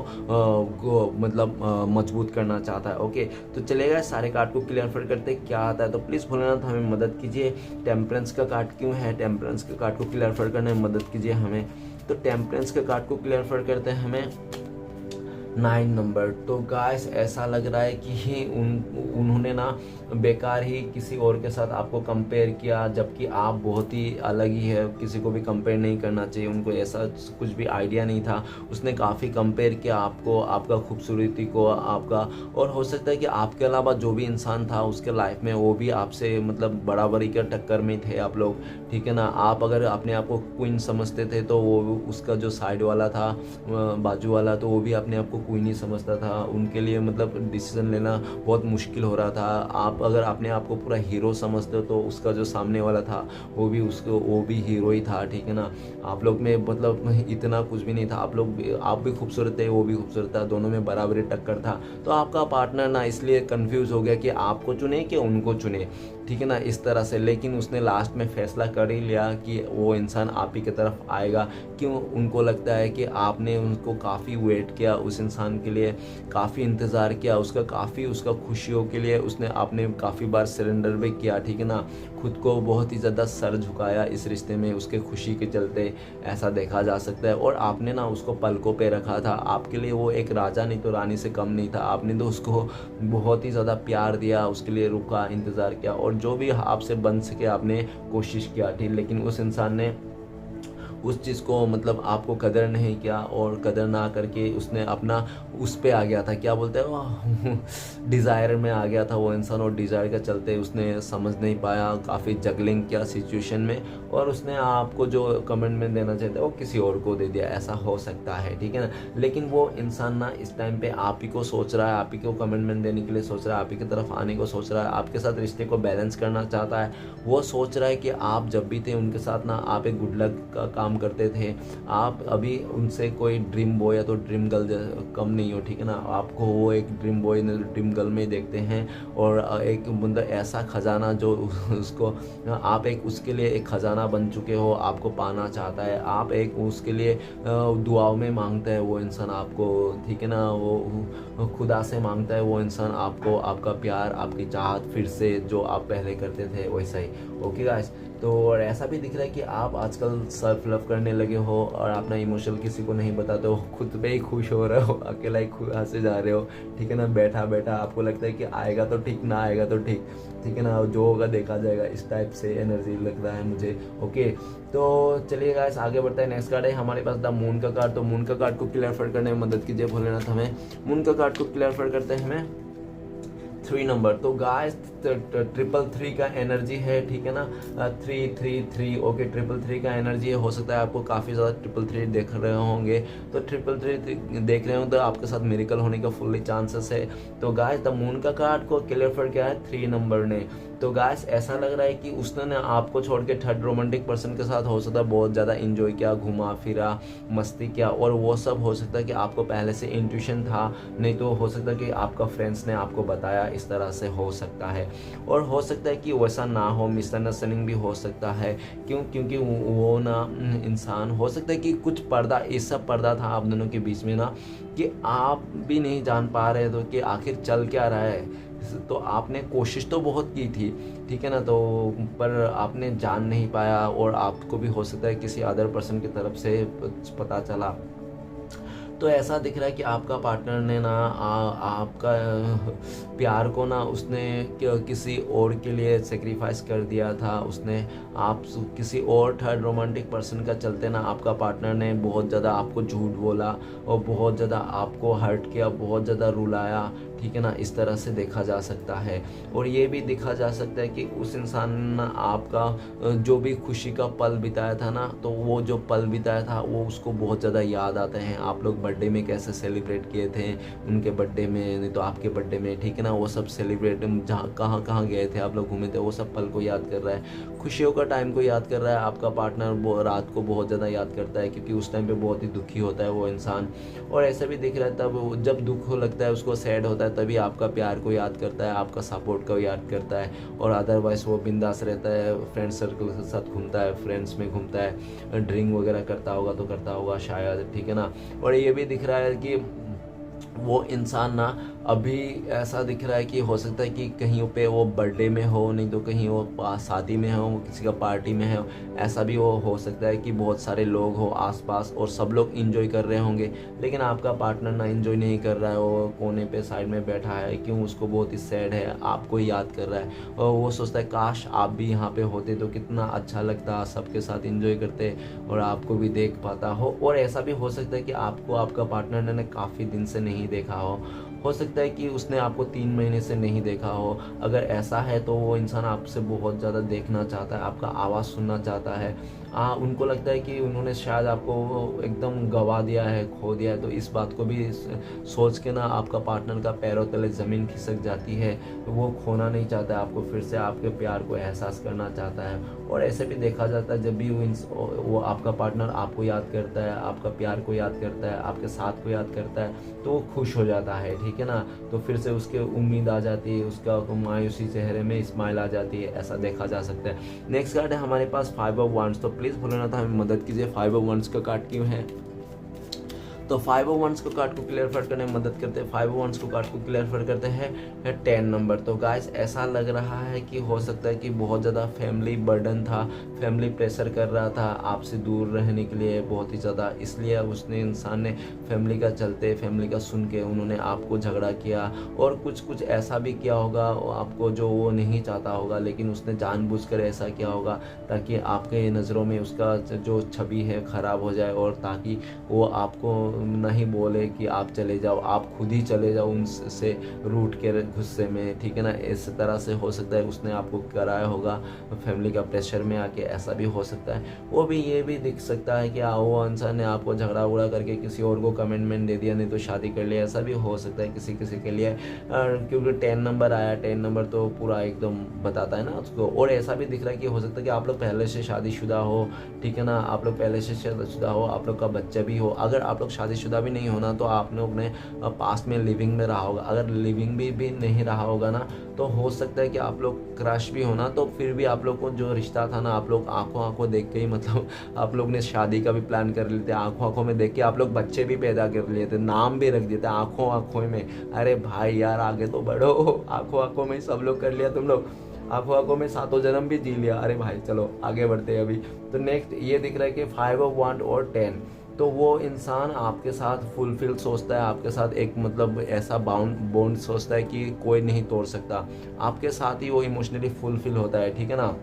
मतलब मजबूत करना चाहता है। ओके, तो चलेगा, सारे कार्ड को क्लियर करते क्या आता है, तो प्लीज़ भूलना था हमें मदद कीजिए। टेम्परेंस का कार्ड क्यों है, टेम्परेंस के कार्ड को क्लियर करने में मदद कीजिए हमें। तो टेम्परेंस के कार्ड को क्लियर करते हैं हमें 9 नंबर। तो गाइस ऐसा लग रहा है कि उन्होंने ना बेकार ही किसी और के साथ आपको कंपेयर किया, जबकि आप बहुत ही अलग ही है, किसी को भी कंपेयर नहीं करना चाहिए, उनको ऐसा कुछ भी आइडिया नहीं था। उसने काफ़ी कंपेयर किया आपको, आपका खूबसूरती को, आपका, और हो सकता है कि आपके अलावा जो भी इंसान था उसके लाइफ में वो भी आपसे मतलब बराबरी के टक्कर में थे आप लोग, ठीक है ना। आप अगर अपने आप को क्वीन समझते थे तो वो उसका जो साइड वाला था, बाजू वाला, तो वो भी अपने आप को क्वीन ही समझता था, उनके लिए मतलब डिसीजन लेना बहुत मुश्किल हो रहा था। आप अगर अपने आप को पूरा हीरो समझते हो तो उसका जो सामने वाला था वो भी हीरो ही था, ठीक है ना। आप लोग में मतलब इतना कुछ भी नहीं था, आप भी खूबसूरत थे, वो भी खूबसूरत था, दोनों में बराबरी टक्कर था। तो आपका पार्टनर ना इसलिए कंफ्यूज हो गया कि आपको चुने कि उनको चुने, ठीक है ना, इस तरह से। लेकिन उसने लास्ट में फैसला कर ही लिया कि वो इंसान आप ही की तरफ आएगा। क्यों, उनको लगता है कि आपने उनको काफ़ी वेट किया, उस इंसान के लिए काफ़ी इंतज़ार किया, उसका खुशियों के लिए आपने काफ़ी बार सरेंडर भी किया, ठीक है ना, खुद को बहुत ही ज़्यादा सर झुकाया इस रिश्ते में उसके खुशी के चलते, ऐसा देखा जा सकता है। और आपने ना उसको पलकों पे रखा था, आपके लिए वो एक राजा नहीं तो रानी से कम नहीं था। आपने तो उसको बहुत ही ज़्यादा प्यार दिया, उसके लिए रुका, इंतज़ार किया, और जो भी आपसे बन सके आपने कोशिश किया, ठीक। लेकिन उस इंसान ने उस चीज़ को मतलब आपको कदर नहीं किया, और कदर ना करके उसने अपना उस पे आ गया था, क्या बोलते हैं वो डिज़ायर में आ गया था वो इंसान, और डिज़ायर के चलते उसने समझ नहीं पाया, काफ़ी जगलिंग किया सिचुएशन में, और उसने आपको जो कमिटमेंट देना चाहता है वो किसी और को दे दिया, ऐसा हो सकता है, ठीक है ना। लेकिन वो इंसान ना इस टाइम पे आप ही को सोच रहा है, आप ही को कमिटमेंट देने के लिए सोच रहा है, आप ही की तरफ आने को सोच रहा है, आपके साथ रिश्ते को बैलेंस करना चाहता है। वो सोच रहा है कि आप जब भी थे उनके साथ ना, आप एक गुड लक का काम करते थे, आप अभी उनसे कोई ड्रीम बॉय या तो ड्रीम गर्ल कम नहीं हो, ठीक है ना। आपको वो एक ड्रीम बॉय ड्रीम गर्ल में देखते हैं, और एक मतलब ऐसा खजाना जो उसको आप एक उसके लिए एक खजाना बन चुके हो, आपको पाना चाहता है, आप एक उसके लिए दुआओं में मांगता है वो इंसान आपको, ठीक है ना, वो खुदा से मांगता है वो इंसान आपको, आपका प्यार, आपकी चाहत फिर से जो आप पहले करते थे वैसा ही। ओके गाइस, तो और ऐसा भी दिख रहा है कि आप आजकल सेल्फ लव करने लगे हो और अपना इमोशनल किसी को नहीं बताते हो, खुद पे ही खुश हो रहे हो, अकेला ही हंसे जा रहे हो, ठीक है ना। बैठा बैठा आपको लगता है कि आएगा तो ठीक, ना आएगा तो ठीक, ठीक है ना, जो होगा देखा जाएगा, इस टाइप से एनर्जी लग रहा है मुझे। ओके, तो चलिए गाइस आगे बढ़ते हैं। नेक्स्ट कार्ड है हमारे पास द मून का कार्ड। तो मून का कार्ड को क्लियर करने में मदद कीजिए भोलेनाथ हमें। मून का कार्ड को क्लियर करते हैं हमें 3 नंबर। तो गाइस 333 का एनर्जी है, ठीक है ना, 333। ओके, 333 का एनर्जी है। हो सकता है आपको काफ़ी ज़्यादा 333 देख रहे होंगे, तो 333 देख रहे हो तो आपके साथ मिरेकल होने का फुल्ली चांसेस है। तो गाइस द मून का कार्ड को क्लियर किया है 3 नंबर ने। तो गाइस ऐसा लग रहा है कि उसने ना आपको छोड़ के थर्ड रोमांटिक पर्सन के साथ हो सकता है बहुत ज़्यादा इंजॉय किया, घुमा फिरा, मस्ती किया, और वो सब हो सकता है कि आपको पहले से इंट्यूशन था, नहीं तो हो सकता है कि आपका फ्रेंड्स ने आपको बताया, इस तरह से हो सकता है। और हो सकता है कि वैसा ना हो, मिसअंडरस्टैंडिंग भी हो सकता है। क्योंकि वो ना इंसान हो सकता है कि कुछ पर्दा, ऐसा पर्दा था आप दोनों के बीच में ना कि आप भी नहीं जान पा रहे थे कि आखिर चल क्या रहा है। तो आपने कोशिश तो बहुत की थी, ठीक है ना, तो पर आपने जान नहीं पाया, और आपको भी हो सकता है किसी अदर पर्सन की तरफ से पता चला। तो ऐसा दिख रहा है कि आपका पार्टनर ने ना आपका प्यार को ना उसने किसी और के लिए सेक्रीफाइस कर दिया था। उसने आप किसी और थर्ड रोमांटिक पर्सन का चलते ना आपका पार्टनर ने बहुत ज़्यादा आपको झूठ बोला और बहुत ज़्यादा आपको हर्ट किया, बहुत ज़्यादा रुलाया, ठीक है ना, इस तरह से देखा जा सकता है। और ये भी देखा जा सकता है कि उस इंसान ने आपका जो भी खुशी का पल बिताया था ना, तो वो जो पल बिताया था वो उसको बहुत ज़्यादा याद आते हैं। आप लोग बर्थडे में कैसे सेलिब्रेट किए थे, उनके बर्थडे में, नहीं तो आपके बर्थडे में, ठीक है ना, वो सब सेलिब्रेट जहाँ कहाँ कहाँ गए थे, आप लोग घूमे थे, वो सब पल को याद कर रहा है, खुशियों का टाइम को याद कर रहा है। आपका पार्टनर रात को बहुत ज़्यादा याद करता है, क्योंकि उस टाइम पे बहुत ही दुखी होता है वो इंसान। और ऐसा भी दिख रहा है तब जब दुख हो लगता है उसको, सैड होता है, तभी आपका प्यार को याद करता है, आपका सपोर्ट को याद करता है। और अदरवाइज वो बिंदास रहता है, फ्रेंड सर्कल के साथ घूमता है, फ्रेंड्स में घूमता है, ड्रिंक वगैरह करता होगा तो करता होगा शायद, ठीक है ना। और ये भी दिख रहा है कि वो इंसान ना अभी ऐसा दिख रहा है कि हो सकता है कि कहीं पे वो बर्थडे में हो, नहीं तो कहीं वो शादी में हो, किसी का पार्टी में हो, ऐसा भी वो हो सकता है कि बहुत सारे लोग हो आसपास और सब लोग इंजॉय कर रहे होंगे, लेकिन आपका पार्टनर ना इंजॉय नहीं कर रहा है, वो कोने पे साइड में बैठा है। क्यों? उसको बहुत ही सैड है, आपको ही याद कर रहा है, और वो सोचता है काश आप भी यहाँ पे होते तो कितना अच्छा लगता, सबके साथ इंजॉय करते और आपको भी देख पाता हो। और ऐसा भी हो सकता है कि आपको आपका पार्टनर ने काफ़ी दिन से नहीं देखा हो सकता है कि उसने आपको 3 महीने से नहीं देखा हो। अगर ऐसा है तो वो इंसान आपसे बहुत ज़्यादा देखना चाहता है, आपका आवाज़ सुनना चाहता है। उनको लगता है कि उन्होंने शायद आपको एकदम गवा दिया है, खो दिया है, तो इस बात को भी सोच के ना आपका पार्टनर का पैरों तले ज़मीन खिसक जाती है। वो खोना नहीं चाहता है आपको, फिर से आपके प्यार को एहसास करना चाहता है। और ऐसे भी देखा जाता है जब भी वो आपका पार्टनर आपको याद करता है, आपका प्यार को याद करता है, आपके साथ को याद करता है, तो वो खुश हो जाता है, ठीक है ना। तो फिर से उसके उम्मीद आ जाती है, उसका मायूसी चेहरे में स्माइल आ जाती है, ऐसा देखा जा सकता है। नेक्स्ट कार्ड है हमारे पास 5 ऑफ वांड्स। तो प्लीज़ भोलेनाथ हमें मदद कीजिए, 5 ऑफ वांड्स का कार्ड क्यों है। तो 5 ऑफ वांड्स को कार्ड को क्लियर करने में मदद करते हैं, 5 ऑफ वांड्स को कार्ड को क्लियर करते हैं 10 नंबर। तो गाइस ऐसा लग रहा है कि हो सकता है कि बहुत ज़्यादा फैमिली बर्डन था, फैमिली प्रेशर कर रहा था आपसे दूर रहने के लिए बहुत ही ज़्यादा, इसलिए उसने इंसान ने फैमिली का चलते, फैमिली का सुन के उन्होंने आपको झगड़ा किया और कुछ ऐसा भी किया होगा आपको जो वो नहीं चाहता होगा, लेकिन उसने जानबूझकर ऐसा किया होगा ताकि आपके नज़रों में उसका जो छवि है ख़राब हो जाए, और ताकि वो आपको नहीं बोले कि आप चले जाओ, आप खुद ही चले जाओ उनसे रूठ के गुस्से में, ठीक है ना। इस तरह से हो सकता है उसने आपको कराया होगा फैमिली का प्रेशर में आके, ऐसा भी हो सकता है। वो भी ये भी दिख सकता है कि वो इंसान ने आपको झगड़ा उगड़ा करके किसी और को कमिटमेंट दे दिया, नहीं तो शादी कर लिया, ऐसा भी हो सकता है किसी किसी के लिए, क्योंकि 10 नंबर आया, 10 नंबर तो पूरा एकदम बताता है ना उसको। और ऐसा भी दिख रहा है कि हो सकता है कि आप लोग पहले से शादीशुदा हो, ठीक है ना, आप लोग पहले से शादीशुदा हो, आप लोग का बच्चा भी हो। अगर आप लोग शादीशुदा भी नहीं होना तो आप लोग ने पास्ट में लिविंग में रहा होगा। अगर लिविंग भी नहीं रहा होगा ना, तो हो सकता है कि आप लोग क्रश भी होना, तो फिर भी आप लोग को जो रिश्ता था ना, आप लोग आंखों आंखों देख के ही, मतलब आप लोग ने शादी का भी प्लान कर लिए थे, आंखों आंखों में देख के आप लोग बच्चे भी पैदा कर लिए थे, नाम भी रख दिए थे आंखों आंखों में। अरे भाई यार आगे तो बढ़ो, आंखों आंखों में सब लोग कर लिया तुम लोग। आंखों आंखों में सातों जन्म भी जी लिया। अरे भाई चलो आगे बढ़ते हैं अभी। तो नेक्स्ट ये दिख रहा है कि 5 ऑफ वांड और 10, तो वो इंसान आपके साथ फुलफिल सोचता है, आपके साथ एक मतलब ऐसा बॉन्ड सोचता है कि कोई नहीं तोड़ सकता, आपके साथ ही वो इमोशनली फुलफिल होता है, ठीक है ना।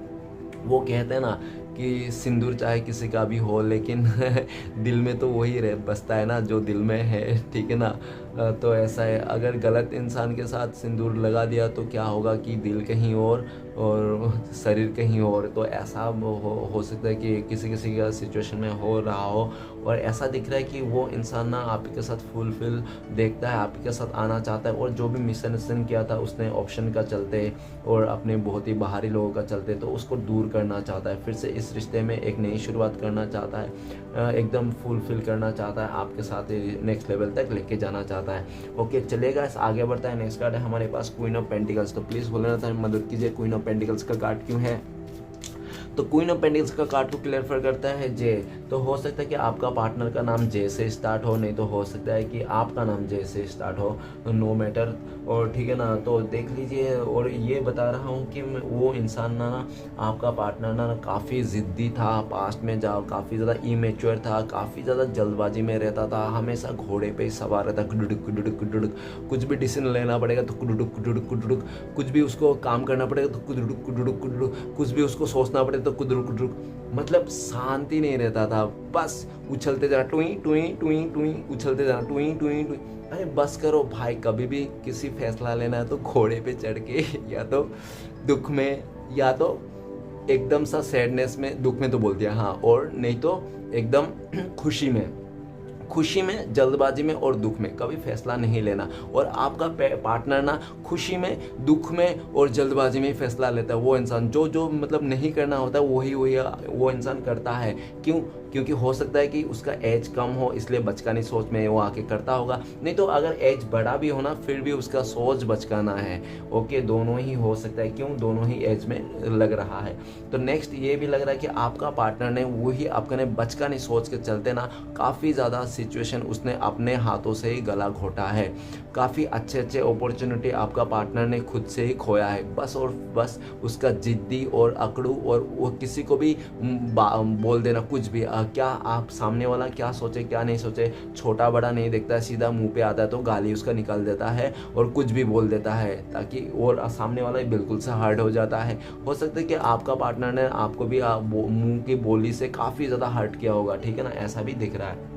वो कहते हैं ना कि सिंदूर चाहे किसी का भी हो लेकिन दिल में तो वही रह बसता है ना जो दिल में है, ठीक है ना। तो ऐसा है, अगर गलत इंसान के साथ सिंदूर लगा दिया तो क्या होगा कि दिल कहीं और शरीर कहीं और। तो ऐसा हो सकता है कि किसी किसी का सिचुएशन में हो रहा हो, और ऐसा दिख रहा है कि वो इंसान ना आपके साथ फुलफिल देखता है, आपके साथ आना चाहता है, और जो भी मिसअंडरस्टैंड किया था उसने ऑप्शन का चलते और अपने बहुत ही बाहरी लोगों का चलते तो उसको दूर करना चाहता है, फिर से इस रिश्ते में एक नई शुरुआत करना चाहता है, एकदम फुलफिल करना चाहता है, आपके साथ नेक्स्ट लेवल तक लेके जाना चाहता है। ओके चलेगा, आगे बढ़ता है। नेक्स्ट कार्ड है हमारे पास क्वीन ऑफ पेंटिकल्स। तो प्लीज़ बोलना था मदद कीजिए, क्वीन ऑफ पेंटिकल्स का कार्ड क्यों है। तो क्वीन ऑफ पेंटिकल्स का कार्ड को क्लियर करता है जे। तो हो सकता है कि आपका पार्टनर का नाम जे से स्टार्ट हो, नहीं तो हो सकता है कि आपका नाम जे से स्टार्ट हो, नो मैटर, और ठीक है ना। तो देख लीजिए, और ये बता रहा हूँ कि वो इंसान ना आपका पार्टनर ना काफ़ी ज़िद्दी था पास्ट में, जाओ काफ़ी ज़्यादा इमेच्योर था, काफ़ी ज़्यादा जल्दबाजी में रहता था, हमेशा घोड़े पे सवार रहता, कुडुडुक कुडुडुक कुडुडुक, कुछ भी डिसीजन लेना पड़ेगा तो कुडुडुक कुडुडुक कुडुडुक, कुछ भी उसको काम करना पड़ेगा तो कुडुडुक कुडुडुक कुडुडुक, कुछ भी उसको सोचना पड़ेगा तो कुडुडुक कुडुडुक, मतलब शांति नहीं रहता था, बस उछलते जाना, टुई टुई टुई टुई, उछलते जाना, टुई टुई टुई। अरे बस करो भाई, कभी भी किसी फैसला लेना है तो घोड़े पे चढ़ के या तो दुख में या तो एकदम सा सैडनेस में, दुख में तो बोल दिया हाँ, और नहीं तो एकदम खुशी में, जल्दबाजी में और दुख में कभी फैसला नहीं लेना। और आपका पार्टनर ना खुशी में, दुख में और जल्दबाजी में ही फैसला लेता है। वो इंसान जो मतलब नहीं करना होता है वही वो इंसान करता है। क्यों? क्योंकि हो सकता है कि उसका एज कम हो इसलिए बचकानी सोच में वो आके करता होगा, नहीं तो अगर एज बड़ा भी हो ना फिर भी उसका सोच बचकाना है। ओके, दोनों ही हो सकता है। क्यों? दोनों ही एज में लग रहा है। तो नेक्स्ट ये भी लग रहा है कि आपका पार्टनर ने वही आपका ने बचकानी सोच के चलते ना काफ़ी ज़्यादा सिचुएशन उसने अपने हाथों से ही गला घोटा है, काफ़ी अच्छे अपॉर्चुनिटी आपका पार्टनर ने खुद से ही खोया है, बस और बस उसका जिद्दी और अकड़ू, और वो किसी को भी बोल देना कुछ भी, क्या आप सामने वाला क्या सोचे क्या नहीं सोचे, छोटा बड़ा नहीं देखता, सीधा मुंह पे आता है तो गाली उसका निकाल देता है और कुछ भी बोल देता है ताकि और सामने वाला बिल्कुल से हर्ट हो जाता है। हो सकता है कि आपका पार्टनर ने आपको भी मुंह की बोली से काफ़ी ज़्यादा हर्ट किया होगा, ठीक है ना, ऐसा भी दिख रहा है।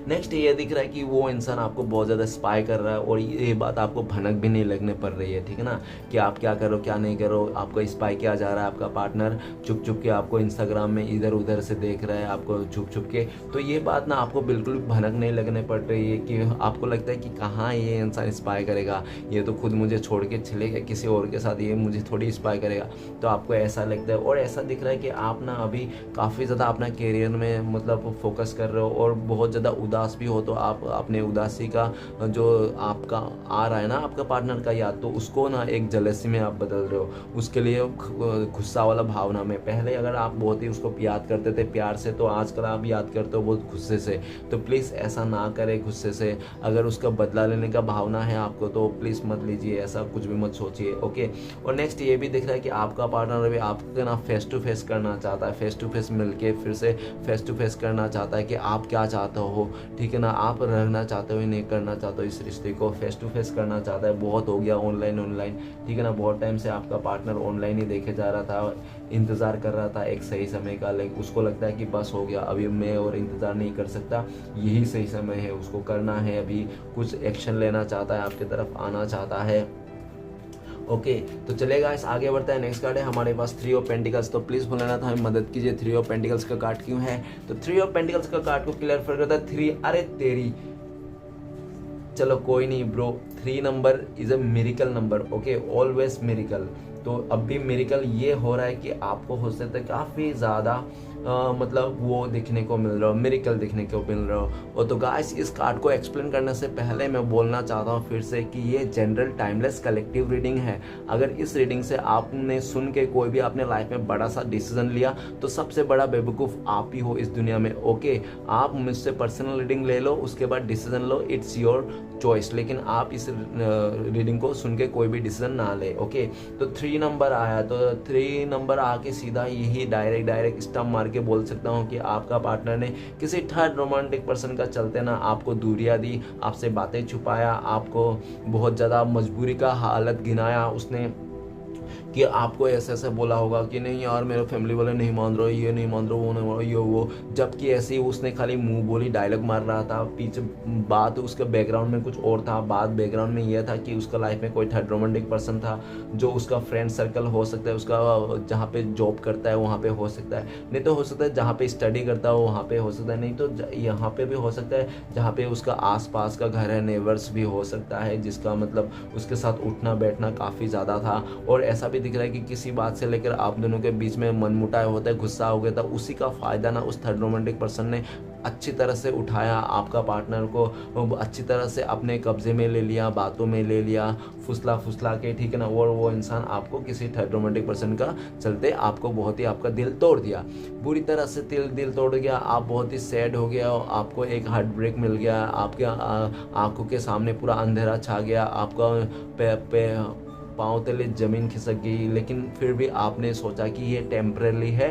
नेक्स्ट ये दिख रहा है कि वो इंसान आपको बहुत ज़्यादा स्पाई कर रहा है, और ये बात आपको भनक भी नहीं लगने पड़ रही है, ठीक है ना, कि आप क्या करो क्या नहीं करो, आपका स्पाई किया जा रहा है, आपका पार्टनर छुप छुप के आपको इंस्टाग्राम में इधर उधर से देख रहा है, आपको छुप छुप के। तो ये बात ना आपको बिल्कुल भनक नहीं लगने पड़ रही है कि आपको लगता है कि कहाँ ये इंसान स्पाई करेगा, ये तो खुद मुझे छोड़ के चले गया किसी और के साथ, ये मुझे थोड़ी स्पाई करेगा। तो आपको ऐसा लगता है, और ऐसा दिख रहा है कि आप ना अभी काफ़ी ज़्यादा अपना कैरियर में मतलब फोकस कर रहे हो, और बहुत ज़्यादा उदास भी हो तो आप अपने उदासी का जो आपका आ रहा है ना आपका पार्टनर का याद, तो उसको ना एक जलसी में आप बदल रहे हो, उसके लिए गुस्सा वाला भावना में। पहले अगर आप बहुत ही उसको याद करते थे प्यार से, तो आजकल आप याद करते हो बहुत गुस्से से। तो प्लीज़ ऐसा ना करें गुस्से से, अगर उसका बदला लेने का भावना है आपको तो प्लीज़ मत लीजिए, ऐसा कुछ भी मत सोचिए। ओके, और नेक्स्ट ये भी दिख रहा है कि आपका पार्टनर अभी आपके ना फेस टू फेस करना चाहता है, फेस टू फेस मिलके फिर से फेस टू फेस करना चाहता है कि आप क्या चाहते हो, ठीक है ना, आप रहना चाहते हो नहीं करना चाहते हो, इस रिश्ते को फेस टू फेस करना चाहता है। बहुत हो गया ऑनलाइन, ठीक है ना, बहुत टाइम से आपका पार्टनर ऑनलाइन ही देखे जा रहा था, इंतज़ार कर रहा था एक सही समय का, लेकिन उसको लगता है कि बस हो गया, अभी मैं और इंतज़ार नहीं कर सकता, यही सही समय है, उसको करना है, अभी कुछ एक्शन लेना चाहता है, आपकी तरफ आना चाहता है। ओके, तो चलेगा, इस आगे बढ़ता है। नेक्स्ट कार्ड है हमारे पास 3 ऑफ पेंटिकल्स। तो प्लीज़ बोलना था हमें मदद कीजिए, 3 ऑफ पेंटिकल्स का कार्ड क्यों है। तो 3 ऑफ पेंटिकल्स का कार्ड को क्लियर करता है 3, अरे तेरी, चलो कोई नहीं bro, 3 number is a miracle number, okay, always miracle. तो अब भी मिरेकल ये हो रहा है कि आपको हो सकता है काफ़ी ज़्यादा मतलब वो दिखने को मिल रहा हो, मिरेकल दिखने को मिल रहा हो। और तो गाइस, इस कार्ड को एक्सप्लेन करने से पहले मैं बोलना चाहता हूँ फिर से कि ये जनरल टाइमलेस कलेक्टिव रीडिंग है। अगर इस रीडिंग से आपने सुन के कोई भी अपने लाइफ में बड़ा सा डिसीजन लिया तो सबसे बड़ा बेवकूफ़ आप ही हो इस दुनिया में। ओके, आप मुझसे पर्सनल रीडिंग ले लो, उसके बाद decision low, it's your choice, लेकिन आप इस रीडिंग को सुन के कोई भी डिसीजन ना ले। ओके, तो 3 नंबर आया, तो 3 नंबर आके सीधा यही डायरेक्ट स्टम्प मार के बोल सकता हूँ कि आपका पार्टनर ने किसी थर्ड रोमांटिक पर्सन का चलते ना आपको दूरियां दी, आपसे बातें छुपाया, आपको बहुत ज़्यादा मजबूरी का हालत गिनाया उसने, कि आपको ऐसे ऐसे बोला होगा कि नहीं यार मेरे फैमिली वाले नहीं मान रहे, ये नहीं मान रहे, वो नहीं मान रहे, ये वो, जबकि ऐसे ही उसने खाली मुंह बोली डायलॉग मार रहा था। पीछे बात उसके बैकग्राउंड में कुछ और था। बात बैकग्राउंड में यह था कि उसका लाइफ में कोई थर्ड रोमांटिक पर्सन था, जो उसका फ्रेंड सर्कल हो सकता है, उसका जहाँ पे जॉब करता है वहाँ पे हो सकता है, नहीं तो हो सकता है जहाँ पे स्टडी करता हो वहाँ पे हो सकता है, नहीं तो यहाँ पे भी हो सकता है जहाँ पे उसका आसपास का घर है, नेबर्स भी हो सकता है, जिसका मतलब उसके साथ उठना बैठना काफ़ी ज़्यादा था। और ऐसा भी दिख रहा है कि किसी बात से लेकर आप दोनों के बीच में मनमुटाव होता है, गुस्सा हो गया था, उसी का फ़ायदा ना उस थर्ड रोमांटिक पर्सन ने अच्छी तरह से उठाया, आपका पार्टनर को अच्छी तरह से अपने कब्जे में ले लिया, बातों में ले लिया, फुसला के, ठीक है ना। और वो इंसान आपको किसी थर्ड रोमांटिक पर्सन का चलते आपको बहुत ही आपका दिल तोड़ दिया, बुरी तरह से दिल तोड़ गया, आप बहुत ही सैड हो गया, आपको एक हार्ट ब्रेक मिल गया, आपके आंखों के सामने पूरा अंधेरा छा गया, आपका पाँव तले ज़मीन खिसक गई, लेकिन फिर भी आपने सोचा कि ये टेम्परेरी है,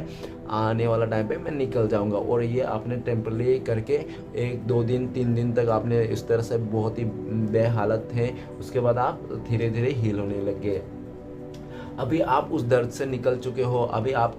आने वाला टाइम पे मैं निकल जाऊंगा। और ये आपने टेम्परेरी करके 1 2 दिन 3 दिन तक आपने इस तरह से बहुत ही बेहालत थे, उसके बाद आप धीरे धीरे हील होने लग गए। अभी आप उस दर्द से निकल चुके हो, अभी आप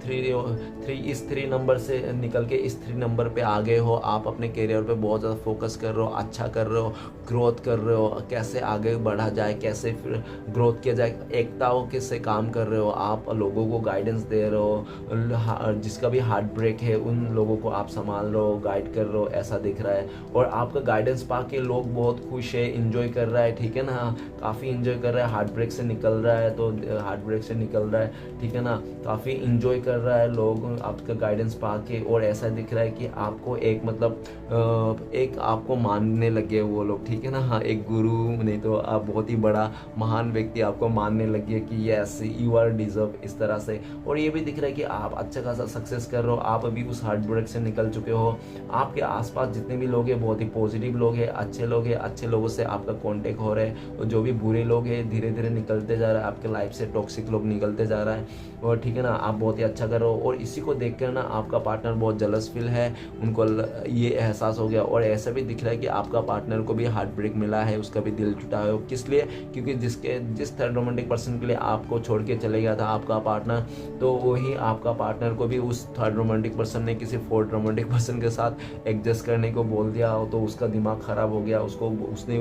इस 3 नंबर से निकल के इस 3 नंबर पे आ गए हो, आप अपने करियर पे बहुत ज़्यादा फोकस कर रहे हो, अच्छा कर रहे हो, ग्रोथ कर रहे हो, कैसे आगे बढ़ा जाए, कैसे फिर ग्रोथ किया जाए, एकताओं के से काम कर रहे हो, आप लोगों को गाइडेंस दे रहे हो, जिसका भी हार्ट ब्रेक है उन लोगों को आप संभाल रहे हो, गाइड कर रहे हो, ऐसा दिख रहा है। और आपका गाइडेंस पा के लोग बहुत खुश है, इंजॉय कर रहा है, ठीक है ना, काफ़ी इंजॉय कर रहा है, हार्ट ब्रेक से निकल रहा है, तो हार्ट ब्रेक से निकल रहा है, ठीक है ना, काफ़ी इंजॉय कर रहा है लोग आपका गाइडेंस पा के। और ऐसा दिख रहा है कि आपको एक मतलब एक आपको मानने लगे वो लोग, ठीक है ना, हाँ, एक गुरु नहीं तो आप बहुत ही बड़ा महान व्यक्ति आपको मानने लगे कि यस यू आर डिजर्व, इस तरह से। और ये भी दिख रहा है कि आप अच्छा खासा सक्सेस कर रहे हो, आप अभी उस हार्ट ब्रेक से निकल चुके हो, आपके आसपास जितने भी लोग हैं बहुत ही पॉजिटिव लोग हैं, अच्छे लोग हैं, अच्छे लोगों से आपका कॉन्टेक्ट हो रहा है, और जो भी बुरे लोग हैं धीरे धीरे निकलते जा रहा है आपके लाइफ से, टॉक्सिक लोग निकलते जा रहा है। और ठीक है ना, आप बहुत ही अच्छा कर रहे हो, और इसी को देख कर ना आपका पार्टनर बहुत जलस फील है, उनको ये एहसास हो गया। और ऐसा भी दिख रहा है कि आपका पार्टनर को भी हार्ट ब्रेक मिला है, उसका भी दिल टूटा है। किस लिए? क्योंकि जिस थर्ड रोमांटिक पर्सन के लिए आपको छोड़ के चले गया था आपका पार्टनर, तो वही आपका पार्टनर को भी उस थर्ड रोमांटिक पर्सन ने किसी फोर्थ रोमांटिक पर्सन के साथ एडजस्ट करने को बोल दिया, तो उसका दिमाग खराब हो गया। उसने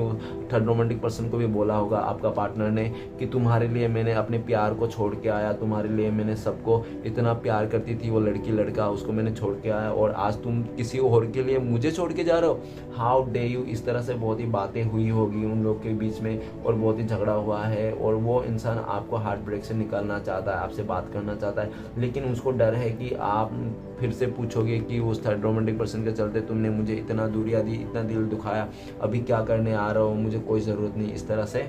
थर्ड रोमांटिक पर्सन को भी बोला होगा आपका पार्टनर ने कि तुम्हारे लिए मैंने अपने प्यार को छोड़ के आया, तुम्हारे लिए मैंने सबको इतना प्यार करती थी वो लड़की लड़का, उसको मैंने छोड़ के आया, और आज तुम किसी और के लिए मुझे छोड़ के जा रहे हो, हाउ डे यू। इस तरह से बहुत ही बातें हुई होगी उन लोग के बीच में, और बहुत ही झगड़ा हुआ है। और वो इंसान आपको हार्ट ब्रेक से निकालना चाहता है, आपसे बात करना चाहता है, लेकिन उसको डर है कि आप फिर से पूछोगे कि उस थर्ड रोमांटिक पर्सन के चलते तुमने मुझे इतना दूरियां दी, इतना दिल दुखाया, अभी क्या करने आ रहा हो, मुझे कोई ज़रूरत नहीं, इस तरह से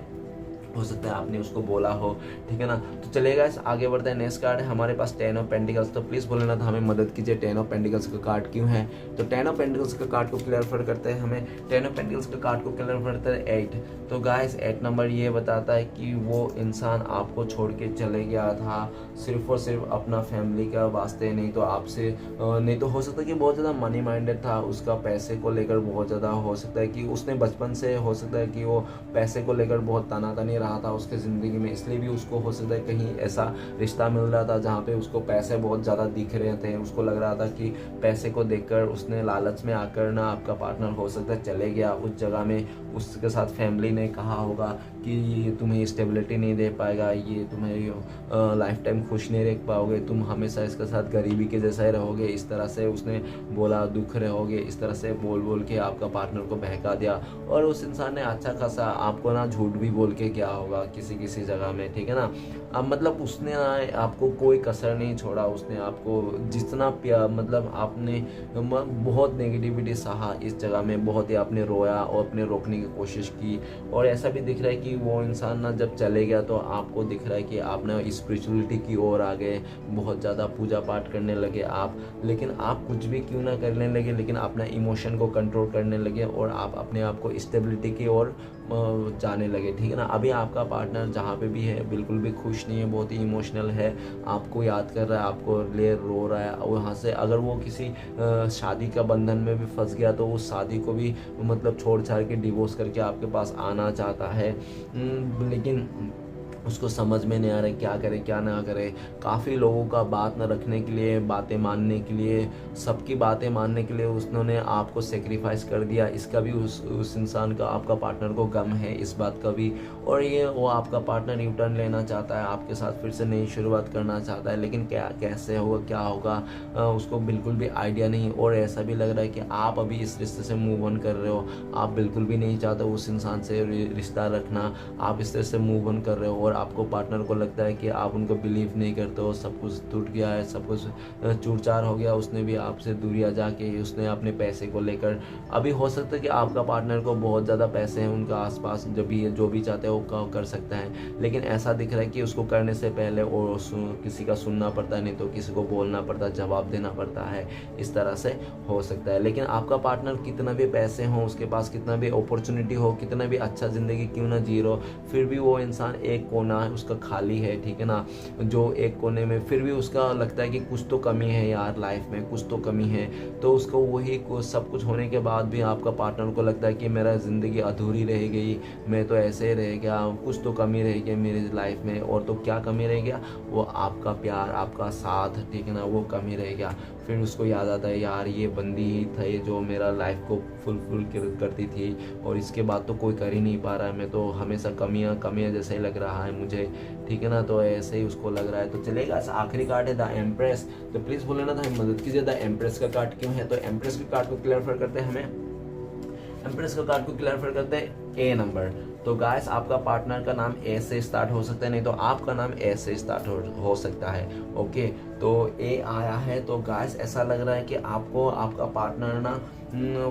हो सकता है आपने उसको बोला हो, ठीक है ना। तो चलेगा, इस आगे बढ़ते हैं। नेक्स्ट कार्ड है हमारे पास 10 ऑफ पेंटिकल्स। तो प्लीज़ बोले ना तो हमें मदद कीजिए, 10 ऑफ पेंटिकल्स का कार्ड क्यों है। तो 10 ऑफ पेंटिकल्स का कार्ड को क्लियर करते हैं, हमें 10 ऑफ पेंटिकल्स का कार्ड को क्लियर करते हैं 8। तो गाइस 8 नंबर ये बताता है कि वो इंसान आपको छोड़ के चले गया था सिर्फ और सिर्फ अपना फैमिली का वास्ते, नहीं तो आपसे नहीं तो हो सकता है कि बहुत ज़्यादा मनी माइंडेड था, उसका पैसे को लेकर बहुत ज़्यादा, हो सकता है कि उसने बचपन से हो सकता है कि वो पैसे को लेकर बहुत तनातनी रहा था उसके ज़िंदगी में, इसलिए भी उसको हो सकता है कहीं ऐसा रिश्ता मिल रहा था जहाँ पे उसको पैसे बहुत ज़्यादा दिख रहे थे, उसको लग रहा था कि पैसे को देखकर उसने लालच में आकर ना आपका पार्टनर हो सकता है चले गया उस जगह में। उसके साथ फैमिली ने कहा होगा कि ये तुम्हें स्टेबिलिटी नहीं दे पाएगा, ये तुम्हें लाइफ टाइम खुश नहीं रख पाओगे, तुम हमेशा इसके साथ गरीबी के जैसा ही रहोगे, इस तरह से उसने बोला, दुख रहोगे, इस तरह से बोल के आपका पार्टनर को बहका दिया। और उस इंसान ने अच्छा खासा आपको ना झूठ भी बोल के क्या होगा किसी जगह में, ठीक है ना। अब मतलब उसने आपको कोई कसर नहीं छोड़ा, उसने आपको जितना मतलब आपने बहुत नेगेटिविटी सहा इस जगह में, बहुत ही आपने रोया और अपने रोकने की कोशिश की। और ऐसा भी दिख रहा है कि वो इंसान ना जब चले गया तो आपको दिख रहा है कि आप ना स्पिरिचुअलिटी की ओर आ गए, बहुत ज़्यादा पूजा पाठ करने लगे आप, लेकिन आप कुछ भी क्यों ना करने लगे, लेकिन अपना इमोशन को कंट्रोल करने लगे और आप अपने आप को स्टेबिलिटी की ओर जाने लगे, ठीक है ना। अभी आपका पार्टनर जहाँ पे भी है बिल्कुल भी खुश नहीं है, बहुत ही इमोशनल है, आपको याद कर रहा है, आपको लिए रो रहा है। वहाँ से अगर वो किसी शादी का बंधन में भी फंस गया तो उस शादी को भी मतलब छोड़ छाड़ के डिवोर्स करके आपके पास आना चाहता है, लेकिन उसको समझ में नहीं आ रहा है क्या करे क्या ना करे। काफ़ी लोगों का बात न रखने के लिए, बातें मानने के लिए, सबकी बातें मानने के लिए उन्होंने आपको सेक्रीफाइस कर दिया। इसका भी उस इंसान का, आपका पार्टनर को गम है इस बात का भी। और ये वो आपका पार्टनर यू टर्न लेना चाहता है, आपके साथ फिर से नई शुरुआत करना चाहता है, लेकिन क्या कैसे होगा क्या होगा उसको बिल्कुल भी आइडिया नहीं। और ऐसा भी लग रहा है कि आप अभी इस रिश्ते से मूव ऑन कर रहे हो, आप बिल्कुल भी नहीं चाहते उस इंसान से रिश्ता रखना, आप इस तरह से मूव ऑन कर रहे हो। और आपको पार्टनर को लगता है कि आप उनको बिलीव नहीं करते हो, सब कुछ टूट गया है, सब कुछ चूर-चार हो गया, उसने भी आपसे दूरियां जाके उसने अपने पैसे को लेकर। अभी हो सकता है कि आपका पार्टनर को बहुत ज़्यादा पैसे हैं उनका आसपास, जो भी चाहते हैं वो कर सकता है, लेकिन ऐसा दिख रहा है कि उसको करने से पहले और किसी का सुनना पड़ता है, नहीं तो किसी को बोलना पड़ता है, जवाब देना पड़ता है, इस तरह से हो सकता है। लेकिन आपका पार्टनर कितना भी पैसे हों, उसके पास कितना भी अपॉर्चुनिटी हो, कितना भी अच्छा ज़िंदगी क्यों ना जी रहो, फिर भी वो इंसान एक कोना है उसका खाली है, ठीक है ना, जो एक कोने में फिर भी उसका लगता है कि कुछ तो कमी है यार, लाइफ में कुछ तो कमी है। तो उसको वही सब कुछ होने के बाद भी आपका पार्टनर को लगता है कि मेरा ज़िंदगी अधूरी रह गई, मैं तो ऐसे ही रह गया, कुछ तो कमी रह गई मेरी लाइफ में। और तो क्या कमी रह गया, वो आपका प्यार, आपका साथ, ठीक है ना, वो कमी रह गया। फिर उसको याद आता है यार ये बंदी ही था जो मेरा लाइफ को फुलफिल करती थी, और इसके बाद तो कोई कर ही नहीं पा रहा है, मैं तो हमेशा कमियां कमियां जैसा ही लग रहा है मुझे, ठीक है ना। तो ऐसे ही उसको लग रहा है। तो चलेगा, आखिरी कार्ड है द एम्प्रेस। तो प्लीज़ बोले ना, तो हमें मदद कीजिए, द एम्प्रेस का कार्ड क्यों है। तो एम्प्रेस के कार्ड को क्लियर करते हैं, हमें एम्प्रेस का कार्ड को क्लियर करते हैं ए नंबर। तो गाइस आपका पार्टनर का नाम ए से स्टार्ट हो सकता है, नहीं तो आपका नाम ए से स्टार्ट हो सकता है। ओके, तो ए आया है। तो गाइस ऐसा लग रहा है कि आपको आपका पार्टनर ना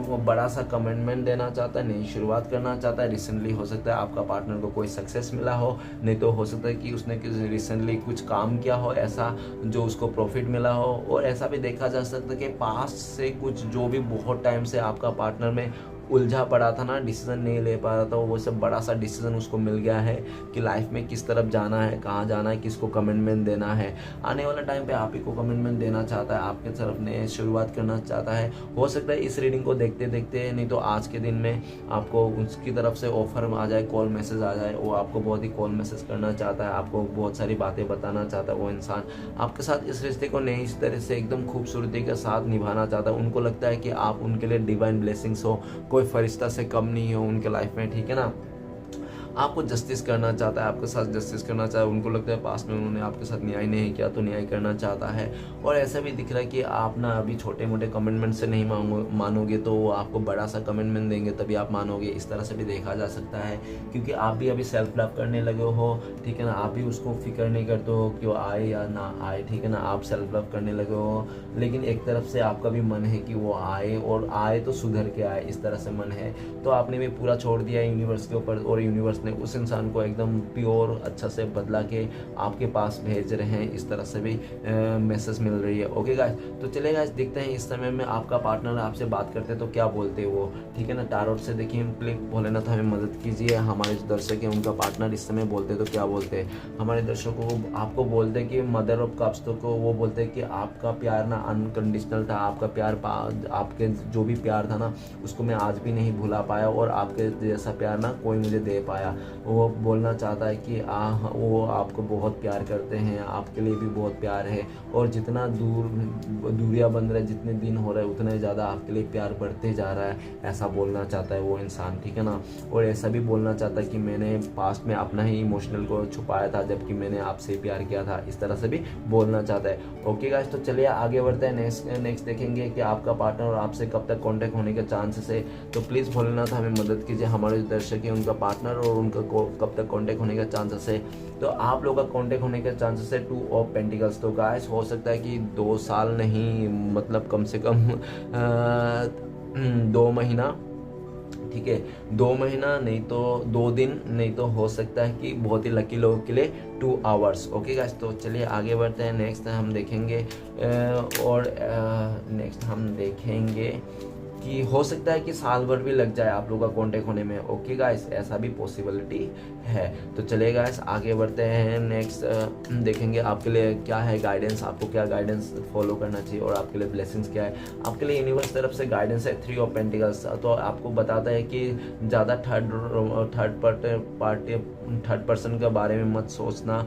वो बड़ा सा कमिटमेंट देना चाहता है, नई शुरुआत करना चाहता है। रिसेंटली हो सकता है आपका पार्टनर को कोई सक्सेस मिला हो, नहीं तो हो सकता है कि उसने रिसेंटली कुछ काम किया हो ऐसा जो उसको प्रॉफिट मिला हो। और ऐसा भी देखा जा सकता है कि पास्ट से कुछ जो भी बहुत टाइम से आपका पार्टनर में उलझा पड़ा था ना, डिसीजन नहीं ले पा रहा था, वो सब बड़ा सा डिसीजन उसको मिल गया है कि लाइफ में किस तरफ जाना है, कहाँ जाना है, किसको कमिटमेंट देना है। आने वाला टाइम पे आप ही को कमिटमेंट देना चाहता है, आपके तरफ ने शुरुआत करना चाहता है। हो सकता है इस रीडिंग को देखते देखते, नहीं तो आज के दिन में आपको उसकी तरफ से ऑफर आ जाए, कॉल मैसेज आ जाए, वो आपको बहुत ही कॉल मैसेज करना चाहता है, आपको बहुत सारी बातें बताना चाहता है। वो इंसान आपके साथ इस रिश्ते को नई इस तरह से एकदम खूबसूरती के साथ निभाना चाहता है। उनको लगता है कि आप उनके लिए डिवाइन ब्लेसिंग्स हो, कोई फरिश्ता से कम नहीं हो उनके लाइफ में, ठीक है ना। आपको जस्टिस करना चाहता है, आपके साथ जस्टिस करना चाहता है। उनको लगता है पास्ट में उन्होंने आपके साथ न्याय नहीं किया तो न्याय करना चाहता है। और ऐसा भी दिख रहा है कि आप ना अभी छोटे मोटे कमिटमेंट से नहीं मानोगे तो वो आपको बड़ा सा कमिटमेंट देंगे तभी आप मानोगे, इस तरह से भी देखा जा सकता है। क्योंकि आप भी अभी सेल्फ लव करने लगे हो, ठीक है ना, आप भी उसको फिक्र नहीं करते हो कि वो आए या ना आए, ठीक है ना, आप सेल्फ लव करने लगे हो। लेकिन एक तरफ से आपका भी मन है कि वो आए, और आए तो सुधर के आए, इस तरह से मन है। तो आपने भी पूरा छोड़ दिया यूनिवर्स के ऊपर, और यूनिवर्स उस इंसान को एकदम प्योर अच्छा से बदला के आपके पास भेज रहे हैं, इस तरह से भी मैसेज मिल रही है। ओके गाइस, तो चले गाइस देखते हैं इस समय में आपका पार्टनर आपसे बात करते हैं तो क्या बोलते हैं वो, ठीक है ना। टारोट से देखिए, प्लीज भोलेनाथ तो हमें मदद कीजिए। हमारे जो दर्शक हैं उनका पार्टनर इस समय बोलते हैं तो क्या बोलते हैं। हमारे दर्शकों को आपको बोलते हैं कि मदर ऑफ कप्स को वो बोलते हैं कि आपका प्यार ना अनकंडीशनल था, आपका प्यार आपके जो भी प्यार था ना उसको मैं आज भी नहीं भुला पाया, और आपके जैसा प्यार ना कोई मुझे दे पाया। वो बोलना चाहता है कि वो आपको बहुत प्यार करते हैं, आपके लिए भी बहुत प्यार है, और जितना दूरियां बन रहे, जितने दिन हो रहे उतने ज़्यादा आपके लिए प्यार बढ़ते जा रहा है, ऐसा बोलना चाहता है वो इंसान, ठीक है ना। और ऐसा भी बोलना चाहता है कि मैंने पास्ट में अपना ही इमोशनल को छुपाया था जबकि मैंने आपसे प्यार किया था, इस तरह से भी बोलना चाहता है। ओके गाइस, तो चलिए आगे बढ़ते हैं। नेक्स्ट देखेंगे कि आपका पार्टनर और आपसे कब तक कॉन्टेक्ट होने के चांसेस है। तो प्लीज़ भोलेनाथ हमें मदद कीजिए। हमारे जो दर्शक हैं उनका पार्टनर और उनका कब तक कांटेक्ट होने का चांसेस है। तो आप लोगों का कांटेक्ट होने का चांसेस है 2 ऑफ पेंटिकल्स। तो गाइस हो सकता है कि 2 साल नहीं, मतलब कम से कम 2 महीना, ठीक है, 2 महीना नहीं तो 2 दिन, नहीं तो हो सकता है कि बहुत ही लकी लोगों के लिए 2 आवर्स। ओके गाइस, तो चलिए आगे बढ़ते हैं। नेक्स्ट हम देखेंगे कि हो सकता है कि साल भर भी लग जाए आप लोगों का कांटेक्ट होने में। ओके गाइस, ऐसा भी पॉसिबिलिटी है। तो चलिए गाइस आगे बढ़ते हैं। नेक्स्ट देखेंगे आपके लिए क्या है गाइडेंस, आपको क्या गाइडेंस फॉलो करना चाहिए और आपके लिए ब्लेसिंग्स क्या है। आपके लिए यूनिवर्स तरफ से गाइडेंस है 3 ऑफ पेंटिकल्स। तो आपको बताता है कि ज़्यादा थर्ड पर्सन के बारे में मत सोचना,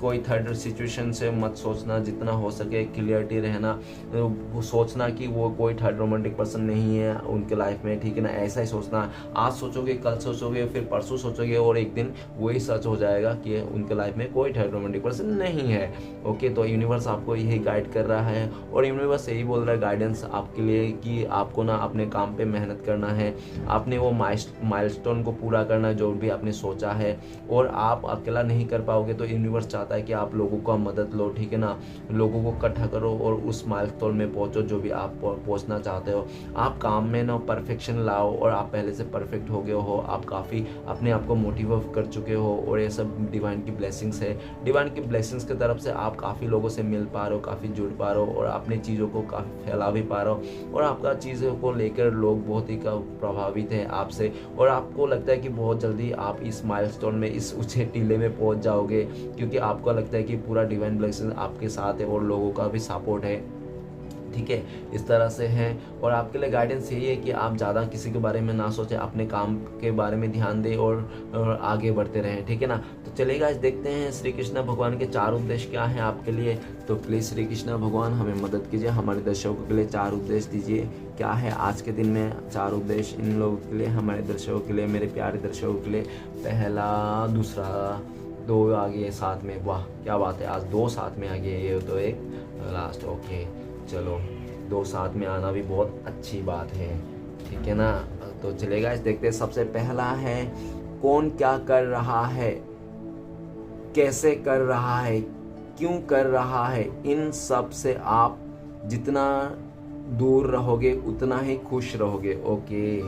कोई थर्ड सिचुएशन से मत सोचना, जितना हो सके क्लियरिटी रहना, वो सोचना कि वो कोई थर्ड रोमांटिक पर्सन नहीं है उनके लाइफ में, ठीक है ना। ऐसा ही सोचना, आज सोचोगे कल सोचोगे फिर परसों सोचोगे और एक दिन वही सच हो जाएगा कि उनके लाइफ में कोई थर्ड रोमांटिक पर्सन नहीं है। ओके, तो यूनिवर्स आपको यही गाइड कर रहा है और यूनिवर्स यही बोल रहा है गाइडेंस आपके लिए कि आपको ना अपने काम पे मेहनत करना है, आपने वो माइलस्टोन को पूरा करना जो भी आपने सोचा है। और आप अकेला नहीं कर पाओगे तो यूनिवर्स चाहता है कि आप लोगों का मदद लो, ठीक है ना। लोगों को इकट्ठा करो और उस माइलस्टोन में पहुंचो जो भी आप पहुंचना चाहते हो। आप काम में ना परफेक्शन लाओ और आप पहले से परफेक्ट हो गए हो, आप काफ़ी अपने आप को मोटिवेट कर चुके हो और ये सब डिवाइन की ब्लेसिंग्स है। डिवाइन की ब्लेसिंग्स की तरफ से आप काफ़ी लोगों से मिल पा रहे हो, काफ़ी जुड़ पा रहे हो और अपनी चीज़ों को काफ़ी फैला भी पा रहे हो और आपका चीज़ों को लेकर लोग बहुत ही प्रभावित हैं आपसे और आपको लगता है कि बहुत जल्दी आप इस माइलस्टोन में, इस ऊंचे टीले में पहुंच जाओगे क्योंकि आपको लगता है कि पूरा डिवाइन ब्लेसिंग आपके साथ है और लोगों का भी सपोर्ट है, ठीक है। इस तरह से है और आपके लिए गाइडेंस यही है कि आप ज़्यादा किसी के बारे में ना सोचें, अपने काम के बारे में ध्यान दें और आगे बढ़ते रहें, ठीक है ना। तो चलिए गाइस देखते हैं श्री कृष्ण भगवान के 4 उद्देश्य क्या हैं आपके लिए। तो प्लीज़ श्री कृष्ण भगवान हमें मदद कीजिए, हमारे दर्शकों के लिए 4 उद्देश्य दीजिए। क्या है आज के दिन में 4 उद्देश्य इन लोगों के लिए, हमारे दर्शकों के लिए, मेरे प्यारे दर्शकों के लिए। पहला, दूसरा, 2 आ गए साथ में, वाह क्या बात है, आज 2 साथ में आ गए, ये तो एक लास्ट। ओके चलो, 2 साथ में आना भी बहुत अच्छी बात है, ठीक है ना। तो चलेगा इस देखते हैं। सबसे पहला है कौन क्या कर रहा है, कैसे कर रहा है, क्यों कर रहा है। इन सब से आप जितना दूर रहोगे उतना ही खुश रहोगे। ओके,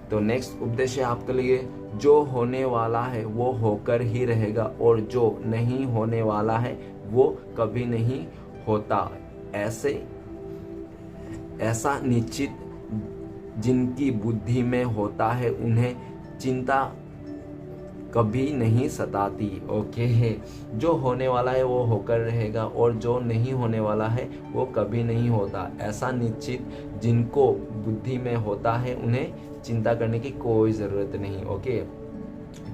तो नेक्स्ट उद्देश्य आपके लिए, जो होने वाला है वो होकर ही रहेगा और जो नहीं होने वाला है वो कभी नहीं होता। ऐसा निश्चित जिनकी बुद्धि में होता है उन्हें चिंता कभी नहीं सताती। ओके, जो होने वाला है वो होकर रहेगा और जो नहीं होने वाला है वो कभी नहीं होता। ऐसा निश्चित जिनको बुद्धि में होता है उन्हें चिंता करने की कोई ज़रूरत नहीं। ओके,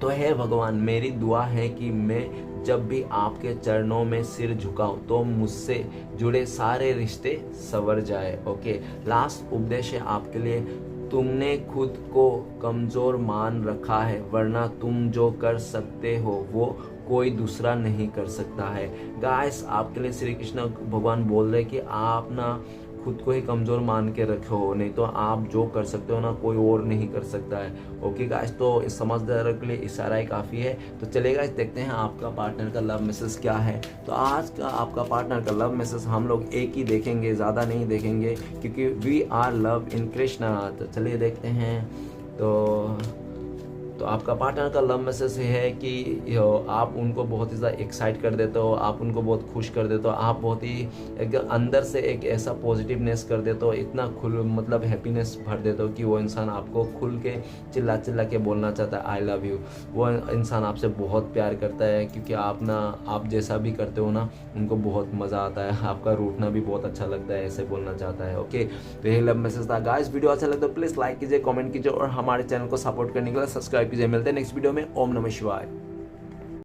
तो हे भगवान, मेरी दुआ है कि मैं जब भी आपके चरणों में सिर झुकाऊं तो मुझसे जुड़े सारे रिश्ते संवर जाए। ओके, लास्ट उपदेश है आपके लिए, तुमने खुद को कमज़ोर मान रखा है वरना तुम जो कर सकते हो वो कोई दूसरा नहीं कर सकता है। गाइस आपके लिए श्री कृष्ण भगवान बोल रहे कि आप ना खुद को ही कमज़ोर मान के रखो, नहीं तो आप जो कर सकते हो ना कोई और नहीं कर सकता है। ओके गाइस, तो इस समझदार के लिए इशारा ही काफ़ी है। तो चलिए गाइस देखते हैं आपका पार्टनर का लव मैसेज क्या है। तो आज का आपका पार्टनर का लव मैसेज हम लोग एक ही देखेंगे, ज़्यादा नहीं देखेंगे क्योंकि we are love in Krishna. तो चलिए देखते हैं। तो आपका पार्टनर का लव मैसेज है कि आप उनको बहुत ही ज़्यादा एक्साइट कर देते हो, आप उनको बहुत खुश कर देते हो, आप बहुत ही एक अंदर से एक ऐसा पॉजिटिवनेस कर देते हो, इतना मतलब हैप्पीनेस भर देते हो कि वो इंसान आपको खुल के चिल्ला चिल्ला के बोलना चाहता है आई लव यू। वो इंसान आपसे बहुत प्यार करता है क्योंकि आप जैसा भी करते हो ना उनको बहुत मज़ा आता है, आपका रूठना भी बहुत अच्छा लगता है, ऐसे बोलना चाहता है। ओके, तो यही लव मैसेज था गाइस। वीडियो अच्छा लगता है प्लीज़ लाइक कीजिए, कमेंट कीजिए और हमारे चैनल को सपोर्ट करने के लिए सब्सक्राइब कीजिए। मिलते हैं नेक्स्ट वीडियो में। ओम नमः शिवाय।